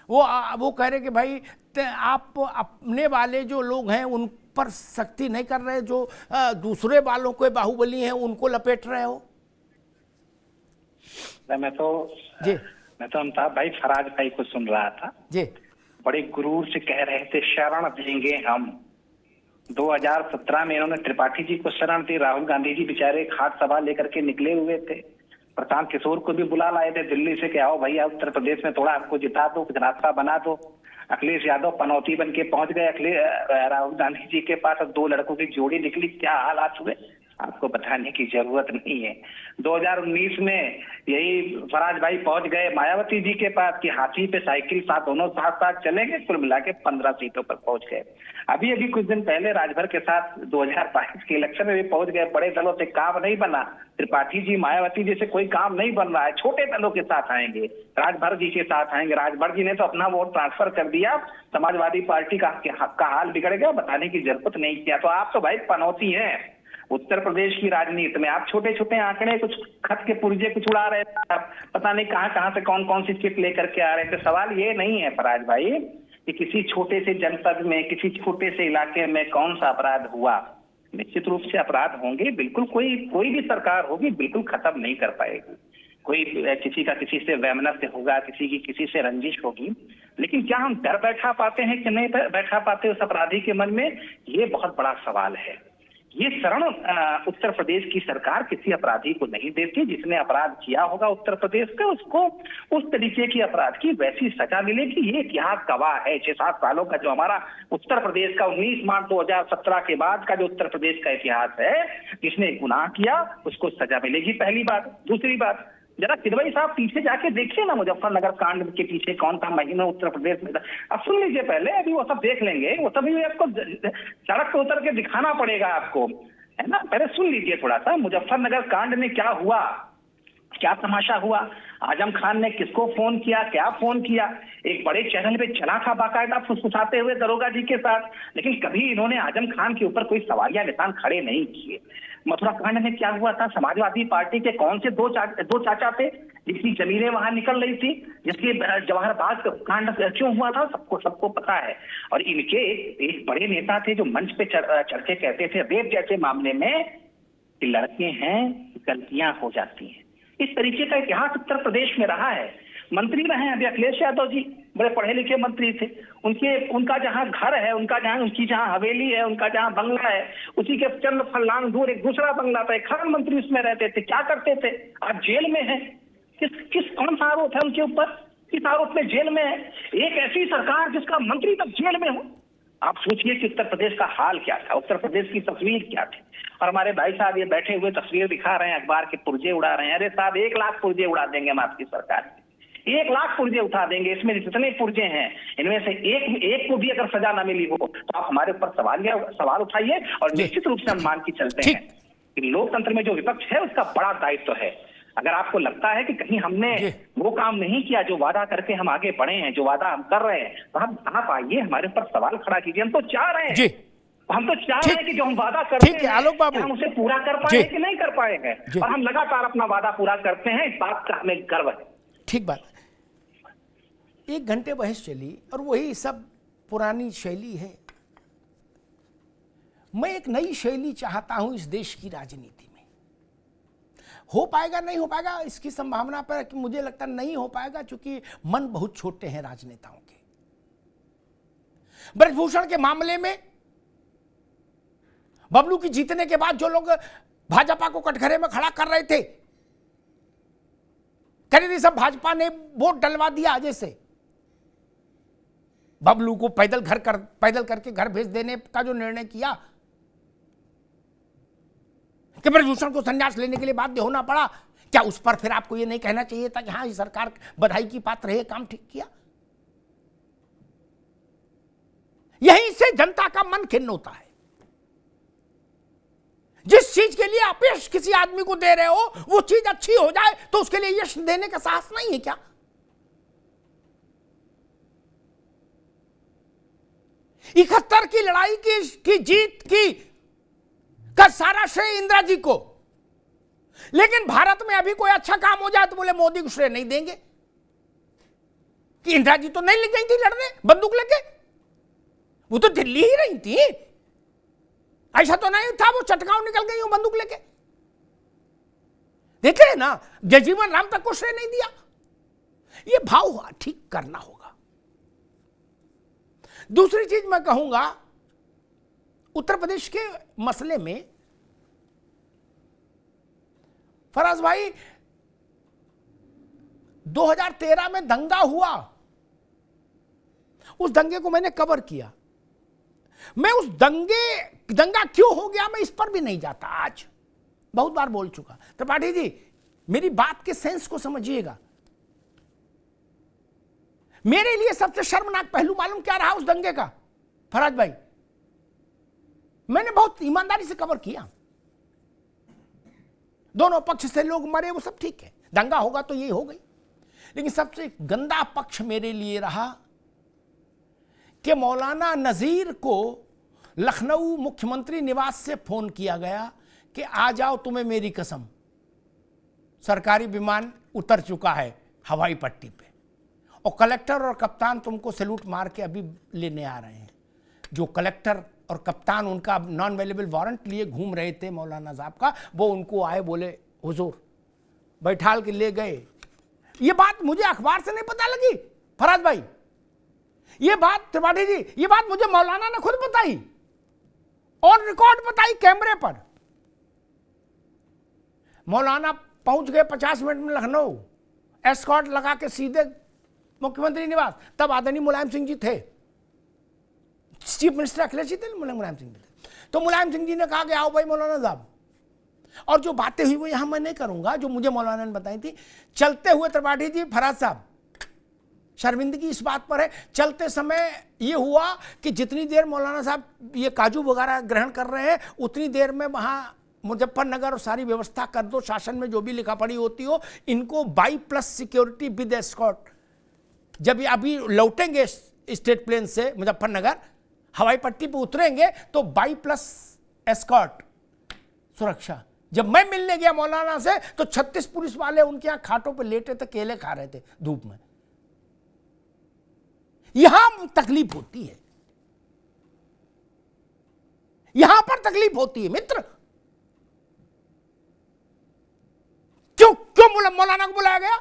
वो कह रहे कि भाई आप अपने वाले जो लोग हैं उन पर सख्ती नहीं कर रहे, जो दूसरे वालों को बाहुबली हैं उनको लपेट रहे हो। मैं तो अमिताभ भाई फराज भाई को सुन रहा था जी, बड़े गुरूर से कह रहे थे शरण देंगे हम, 2017 में इन्होंने त्रिपाठी जी को शरण दी। राहुल गांधी जी बेचारे खाट सभा लेकर के निकले हुए थे। प्रशांत किशोर को भी बुला लाए थे दिल्ली से कि आओ भैया उत्तर प्रदेश में थोड़ा हमको जिता दो, कुछ रास्ता बना दो। अखिलेश यादव पनौती बन के पहुंच गए राहुल गांधी जी के पास। 2 लड़कों की जोड़ी निकली, क्या हालात हुए आपको बताने की जरूरत नहीं है। 2019 में यही फराज भाई पहुंच गए मायावती जी के पास कि हाथी पे साइकिल साथ दोनों साथ साथ चलेंगे। कुल मिला के 15 सीटों पर पहुंच गए। अभी कुछ दिन पहले राजभर के साथ 2022 के इलेक्शन में भी पहुंच गए। बड़े दलों से काम नहीं बना, त्रिपाठी जी मायावती जी से कोई काम नहीं बन रहा है, छोटे दलों के साथ आएंगे, राजभर जी के साथ आएंगे। राजभर जी ने तो अपना वोट ट्रांसफर कर दिया, समाजवादी पार्टी का हाल बिगड़ गया, बताने की जरूरत नहीं किया। तो आप तो भाई पनौती हैं उत्तर प्रदेश की राजनीति में। आप छोटे छोटे आंकड़े, कुछ खत के पुर्जे कुछ उड़ा रहे थे, पता नहीं कहां से कौन कौन सी चिप लेकर के आ रहे थे। सवाल ये नहीं है फराज भाई कि किसी छोटे से जनपद में, किसी छोटे से इलाके में कौन सा अपराध हुआ। निश्चित रूप से अपराध होंगे, बिल्कुल कोई भी सरकार होगी बिल्कुल खत्म नहीं कर पाएगी। कोई किसी का किसी से वैमनस्य होगा, किसी की किसी से रंजिश होगी, लेकिन क्या हम डर बैठा पाते हैं कि नहीं बैठा पाते उस अपराधी के मन में, ये बहुत बड़ा सवाल है। ये शरण उत्तर प्रदेश की सरकार किसी अपराधी को नहीं देती। जिसने अपराध किया होगा उत्तर प्रदेश में, उसको उस तरीके की अपराध की वैसी सजा मिलेगी। ये इतिहास गवाह है। 6-7 सालों का जो हमारा उत्तर प्रदेश का 19 मार्च 2017 के बाद का जो उत्तर प्रदेश का इतिहास है, जिसने गुनाह किया उसको सजा मिलेगी, पहली बात। दूसरी बात, जरा किदवई साहब पीछे जाके देखिए ना, मुजफ्फरनगर कांड के पीछे कौन था महीनों उत्तर प्रदेश में। अब सुन लीजिए पहले, अभी वो सब देख लेंगे, वो सभी आपको सड़क पर उतर के दिखाना पड़ेगा आपको, है ना। पहले सुन लीजिए थोड़ा सा, मुजफ्फरनगर कांड में क्या हुआ, क्या तमाशा हुआ। आजम खान ने किसको फोन किया, क्या फोन किया, एक बड़े चैनल पे चला था बाकायदा फुसफुसाते हुए दरोगा जी के साथ, लेकिन कभी इन्होंने आजम खान के ऊपर कोई सवालिया निशान खड़े नहीं किए। मथुरा कांड में क्या हुआ था, समाजवादी पार्टी के कौन से दो चाचा थे जिसकी जमीनें वहां निकल रही थी, जिसके जवाहर बाग कांड क्यों हुआ था, सबको पता है। और इनके एक बड़े नेता थे जो मंच पे चढ़ के कहते थे रेप जैसे मामले में कि लड़के हैं गलतियां हो जाती हैं। इस तरीके का इतिहास उत्तर प्रदेश में रहा है। मंत्री रहे अभी अखिलेश यादव जी, बड़े पढ़े लिखे मंत्री थे। उनका जहां घर है, उनकी जहां हवेली है, उनका जहां बंगला है, उसी के चंद फरलांग दूर एक दूसरा बंगला था। एक खान मंत्री उसमें रहते थे। क्या करते थे, आज जेल में है। कौन सा आरोप है उनके ऊपर, किस आरोप में जेल में है। एक ऐसी सरकार जिसका मंत्री तक जेल में हो। आप सोचिए कि उत्तर प्रदेश का हाल क्या था, उत्तर प्रदेश की तस्वीर क्या थी। और हमारे भाई साहब ये बैठे हुए तस्वीर दिखा रहे हैं, अखबार के पुर्जे उड़ा रहे हैं। अरे साहब 1 लाख पुर्जे उड़ा देंगे हम आपकी सरकार के, 1 लाख पुर्जे उठा देंगे। इसमें जितने पुर्जे हैं इनमें से एक को भी अगर सजा ना मिली हो तो आप हमारे ऊपर सवाल उठाइए। और निश्चित रूप से हम मान के चलते हैं कि लोकतंत्र में जो विपक्ष है उसका बड़ा दायित्व है। अगर आपको लगता है कि कहीं हमने वो काम नहीं किया जो वादा करके हम आगे बढ़े हैं, जो वादा हम कर रहे हैं, तो आप आइए हमारे ऊपर सवाल खड़ा कीजिए। हम तो चाह रहे हैं कि जो हम वादा करते हैं आलोक बाबू, हम उसे पूरा कर पाए कि नहीं कर पाएंगे। और हम लगातार अपना वादा पूरा करते हैं, इस बात का हमें गर्व है। ठीक बात। 1 घंटे बहस चली और वही सब पुरानी शैली है। मैं एक नई शैली चाहता हूं इस देश की राजनीति में। हो पाएगा नहीं हो पाएगा इसकी संभावना पर कि मुझे लगता नहीं हो पाएगा, क्योंकि मन बहुत छोटे हैं राजनेताओं के। ब्रजभूषण के मामले में बबलू की जीतने के बाद जो लोग भाजपा को कटघरे में खड़ा कर रहे थे, कह रहे थे सब भाजपा ने वोट डलवा दिया अजय से। बबलू को पैदल करके घर भेज देने का जो निर्णय किया कि ब्रजभूषण को संन्यास लेने के लिए बाध्य होना पड़ा, क्या उस पर फिर आपको यह नहीं कहना चाहिए था कि हाँ ये सरकार बधाई की पात्र है, काम ठीक किया। यहीं से जनता का मन खिन्न होता है। जिस चीज के लिए आप यश किसी आदमी को दे रहे हो वो चीज अच्छी हो जाए तो उसके लिए यश देने का साहस नहीं है क्या। 71 की लड़ाई की जीत का सारा श्रेय इंदिरा जी को, लेकिन भारत में अभी कोई अच्छा काम हो जाए तो बोले मोदी को श्रेय नहीं देंगे कि इंदिरा जी तो नहीं लग गई थी लड़ने बंदूक लेके, वो तो दिल्ली ही रही थी। ऐसा तो नहीं था वो चटकाव निकल गई बंदूक लेके। देख रहे ना, जयजीवन राम तक को श्रेय नहीं दिया। ये भाव ठीक करना होगा। दूसरी चीज मैं कहूंगा, उत्तर प्रदेश के मसले में फराज भाई 2013 में दंगा हुआ, उस दंगे को मैंने कवर किया। मैं उस दंगा क्यों हो गया मैं इस पर भी नहीं जाता, आज बहुत बार बोल चुका। त्रिपाठी जी मेरी बात के सेंस को समझिएगा। मेरे लिए सबसे शर्मनाक पहलू मालूम क्या रहा उस दंगे का फराज भाई? मैंने बहुत ईमानदारी से कवर किया। दोनों पक्ष से लोग मरे, वो सब ठीक है, दंगा होगा तो ये हो गई। लेकिन सबसे गंदा पक्ष मेरे लिए रहा कि मौलाना नजीर को लखनऊ मुख्यमंत्री निवास से फोन किया गया कि आ जाओ, तुम्हें मेरी कसम, सरकारी विमान उतर चुका है हवाई पट्टी पे और कलेक्टर और कप्तान तुमको सैल्यूट मार के अभी लेने आ रहे हैं। जो कलेक्टर और कप्तान उनका नॉन अवेलेबल वारंट लिए घूम रहे थे मौलाना साहब का, वो उनको आए, बोले हुजूर, बैठाल के ले गए। ये बात मुझे अखबार से नहीं पता लगी फराज भाई, ये बात त्रिपाठी जी, ये बात मुझे मौलाना ने खुद बताई, ऑन रिकॉर्ड बताई कैमरे पर। मौलाना पहुंच गए 50 मिनट में लखनऊ, एस्कॉर्ट लगा के सीधे मुख्यमंत्री निवास। तब आदरणीय मुलायम सिंह जी थे, चीफ मिनिस्टर अखिलेश जी थे, मुलायम सिंह जी थे। तो मुलायम सिंह जी ने कहा कि आओ भाई मौलाना साहब, और जो बातें हुई वो यहां मैं नहीं करूंगा, जो मुझे मौलाना ने बताई थी। चलते हुए त्रिपाठी जी, फराज साहब, शर्मिंदगी इस बात पर है, चलते समय ये हुआ कि जितनी देर मौलाना साहब ये काजू वगैरह ग्रहण कर रहे हैं, उतनी देर में वहां मुजफ्फरनगर और सारी व्यवस्था कर दो, शासन में जो भी लिखा पड़ी होती हो, इनको बाई+ सिक्योरिटी विद एस्कॉर्ट। जब ये अभी लौटेंगे स्टेट प्लेन से मुजफ्फरनगर, हवाई पट्टी पे उतरेंगे तो बाई+ एस्कॉर्ट सुरक्षा। जब मैं मिलने गया मौलाना से तो 36 पुलिस वाले उनके यहां खाटों पे लेटे थे, केले खा रहे थे धूप में। यहां तकलीफ होती है, यहां पर तकलीफ होती है मित्र। क्यों मौलाना को बुलाया गया?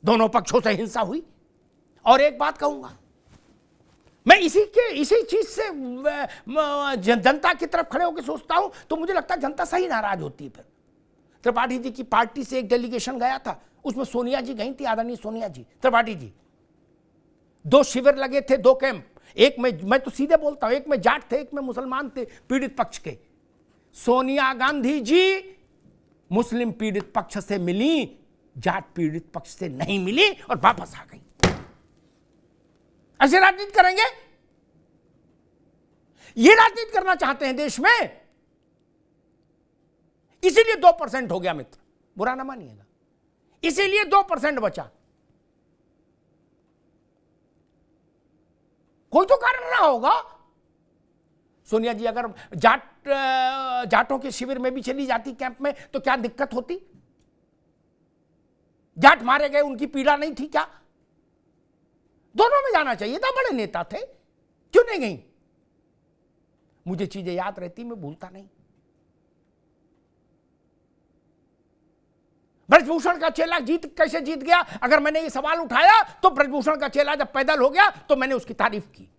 दोनों पक्षों से हिंसा हुई। और एक बात कहूंगा मैं, इसी चीज से जनता की तरफ खड़े होकर सोचता हूं तो मुझे लगता है जनता सही नाराज होती है। फिर त्रिपाठी जी की पार्टी से एक डेलीगेशन गया था, उसमें सोनिया जी गई थी, आदरणीय सोनिया जी। त्रिपाठी जी, 2 शिविर लगे थे, 2 कैंप, एक में, मैं तो सीधे बोलता हूं, एक में जाट थे, एक में मुसलमान थे पीड़ित पक्ष के। सोनिया गांधी जी मुस्लिम पीड़ित पक्ष से मिली, जाट पीड़ित पक्ष से नहीं मिली और वापस आ गई। ऐसे राजनीति करेंगे? ये राजनीति करना चाहते हैं देश में, इसीलिए 2% हो गया मित्र, बुरा ना मानिएगा, इसीलिए 2% बचा। कोई तो कारण रहा होगा। सोनिया जी अगर जाटों के शिविर में भी चली जाती, कैंप में, तो क्या दिक्कत होती? जाट मारे गए, उनकी पीड़ा नहीं थी क्या? दोनों में जाना चाहिए था, बड़े नेता थे, क्यों नहीं गई? मुझे चीजें याद रहती, मैं भूलता नहीं। ब्रजभूषण का चेला कैसे जीत गया? अगर मैंने ये सवाल उठाया तो ब्रजभूषण का चेला जब पैदल हो गया तो मैंने उसकी तारीफ की।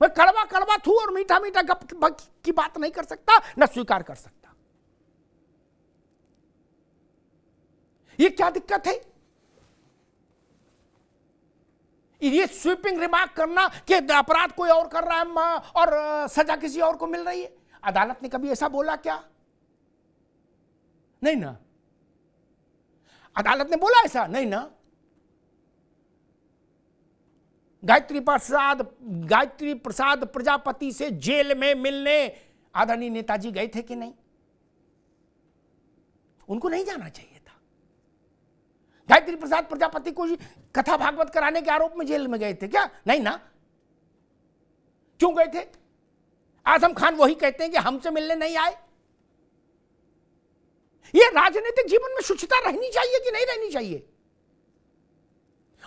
मैं कड़वा कड़वा थू और मीठा मीठा गप की बात नहीं कर सकता, न स्वीकार कर सकता। ये क्या दिक्कत है? ये स्वीपिंग रिमार्क करना कि अपराध कोई और कर रहा है और सजा किसी और को मिल रही है। अदालत ने कभी ऐसा बोला क्या? नहीं ना, अदालत ने बोला ऐसा नहीं ना। गायत्री प्रसाद प्रजापति से जेल में मिलने आदरणीय नेताजी गए थे कि नहीं? उनको नहीं जाना चाहिए था। गायत्री प्रसाद प्रजापति को कथा भागवत कराने के आरोप में जेल में गए थे क्या? नहीं ना। क्यों गए थे? आजम खान वही कहते हैं कि हमसे मिलने नहीं आए। ये राजनीतिक जीवन में शुचिता रहनी चाहिए कि नहीं रहनी चाहिए?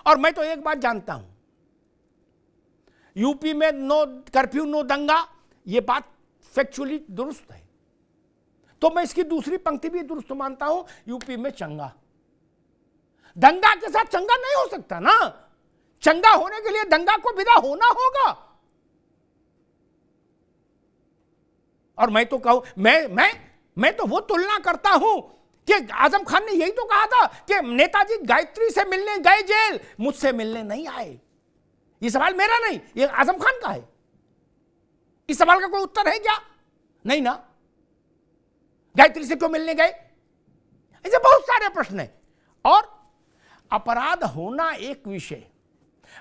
और मैं तो एक बात जानता हूं, यूपी में नो कर्फ्यू नो दंगा, ये बात फैक्चुअली दुरुस्त है, तो मैं इसकी दूसरी पंक्ति भी दुरुस्त मानता हूं, यूपी में चंगा। दंगा के साथ चंगा नहीं हो सकता ना। चंगा होने के लिए दंगा को विदा होना होगा। और मैं तो कहूं, मैं तो वो तुलना करता हूं कि आजम खान ने यही तो कहा था कि नेताजी गायत्री से मिलने गए जेल, मुझसे मिलने नहीं आए। ये सवाल मेरा नहीं, ये आजम खान का है। इस सवाल का कोई उत्तर है क्या? नहीं ना। गायत्री से क्यों मिलने गए? ऐसे बहुत सारे प्रश्न हैं। और अपराध होना एक विषय,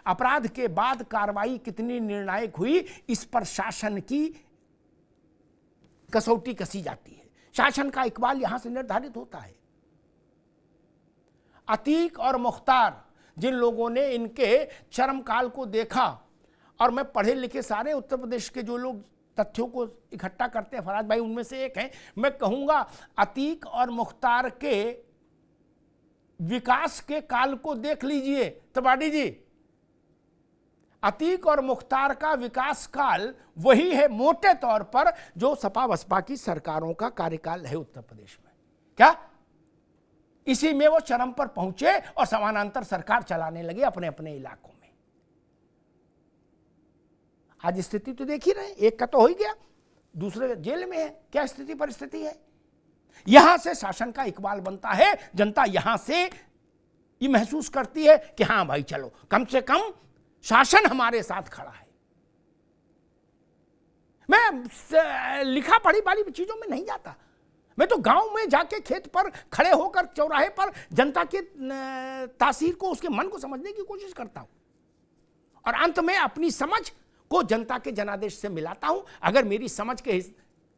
अपराध के बाद कार्रवाई कितनी निर्णायक हुई, इस पर शासन की कसौटी कसी जाती है। शासन का इकबाल यहां से निर्धारित होता है। अतीक और मुख्तार, जिन लोगों ने इनके चरम काल को देखा, और मैं पढ़े लिखे सारे उत्तर प्रदेश के जो लोग तथ्यों को इकट्ठा करते हैं, फराज भाई उनमें से एक हैं, मैं कहूंगा अतीक और मुख्तार के विकास के काल को देख लीजिए त्रिपाठी जी। अतीक और मुख्तार का विकास काल वही है मोटे तौर पर जो सपा बसपा की सरकारों का कार्यकाल है उत्तर प्रदेश में। क्या इसी में वो चरम पर पहुंचे और समानांतर सरकार चलाने लगे अपने अपने इलाकों में। आज स्थिति तो देख ही रहे, एक का तो हो ही गया, दूसरे जेल में है। क्या स्थिति परिस्थिति है? यहां से शासन का इकबाल बनता है। जनता यहां से ये महसूस करती है कि हां भाई चलो, कम से कम शासन हमारे साथ खड़ा है। मैं लिखा पढ़ी वाली चीजों में नहीं जाता। मैं तो गांव में जाके खेत पर खड़े होकर चौराहे पर जनता के तासीर को, उसके मन को समझने की कोशिश करता हूं, और अंत में अपनी समझ को जनता के जनादेश से मिलाता हूं। अगर मेरी समझ के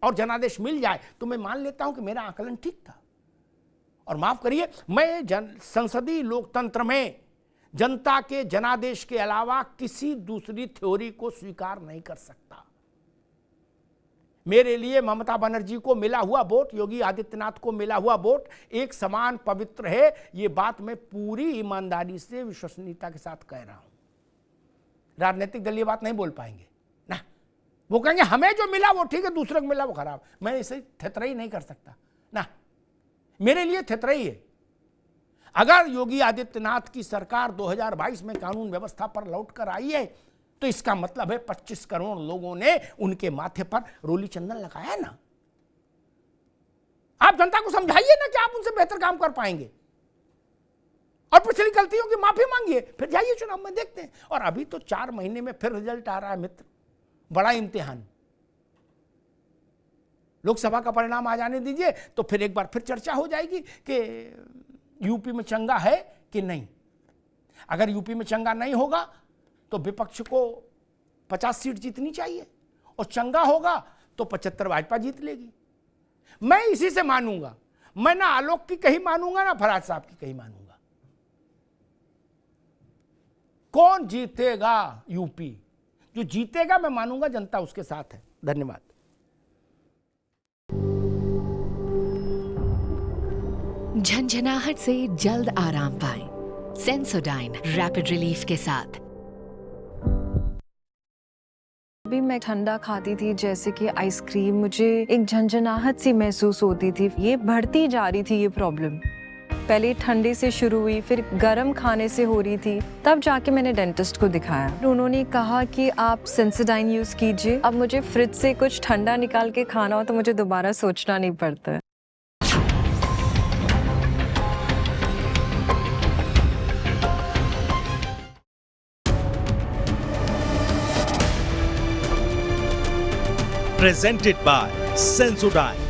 और जनादेश मिल जाए तो मैं मान लेता हूं कि मेरा आकलन ठीक था। और माफ करिए, मैं संसदीय लोकतंत्र में जनता के जनादेश के अलावा किसी दूसरी थ्योरी को स्वीकार नहीं कर सकता। मेरे लिए ममता बनर्जी को मिला हुआ वोट, योगी आदित्यनाथ को मिला हुआ वोट एक समान पवित्र है। ये बात मैं पूरी ईमानदारी से, विश्वसनीयता के साथ कह रहा हूं। राजनीतिक दल ये बात नहीं बोल पाएंगे ना, वो कहेंगे हमें जो मिला वो ठीक है, दूसरे को मिला वो खराब। मैं इसे थेतराई नहीं कर सकता ना, मेरे लिए थेतराई है। अगर योगी आदित्यनाथ की सरकार 2022 में कानून व्यवस्था पर लौट कर आई है तो इसका मतलब है 25 करोड़ लोगों ने उनके माथे पर रोली चंदन लगाया है ना। आप जनता को समझाइए ना कि आप उनसे बेहतर काम कर पाएंगे, और पिछली गलतियों की माफी मांगिए, फिर जाइए चुनाव में, देखते हैं। और अभी तो 4 महीने में फिर रिजल्ट आ रहा है मित्र, बड़ा इम्तिहान। लोकसभा का परिणाम आ जाने दीजिए तो फिर एक बार फिर चर्चा हो जाएगी कि यूपी में चंगा है कि नहीं। अगर यूपी में चंगा नहीं होगा तो विपक्ष को 50 सीट जीतनी चाहिए, और चंगा होगा तो 75 भाजपा जीत लेगी। मैं इसी से मानूंगा। मैं ना आलोक की कहीं मानूंगा ना फराज साहब की कहीं मानूंगा। कौन जीतेगा यूपी, जो जीतेगा मैं मानूंगा जनता उसके साथ है। धन्यवाद। झंझनाहट से जल्द आराम पाएं सेंसोडाइन रैपिड रिलीफ के साथ। अभी मैं ठंडा खाती थी जैसे कि आइसक्रीम, मुझे एक झंझनाहट सी महसूस होती थी। ये बढ़ती जा रही थी ये प्रॉब्लम। पहले ठंडे से शुरू हुई, फिर गर्म खाने से हो रही थी। तब जाके मैंने डेंटिस्ट को दिखाया। उन्होंने कहा कि आप सेंसोडाइन यूज कीजिए। अब मुझे फ्रिज से कुछ ठंडा निकाल के खाना हो तो मुझे दोबारा सोचना नहीं पड़ता है। Presented by Sensodyne।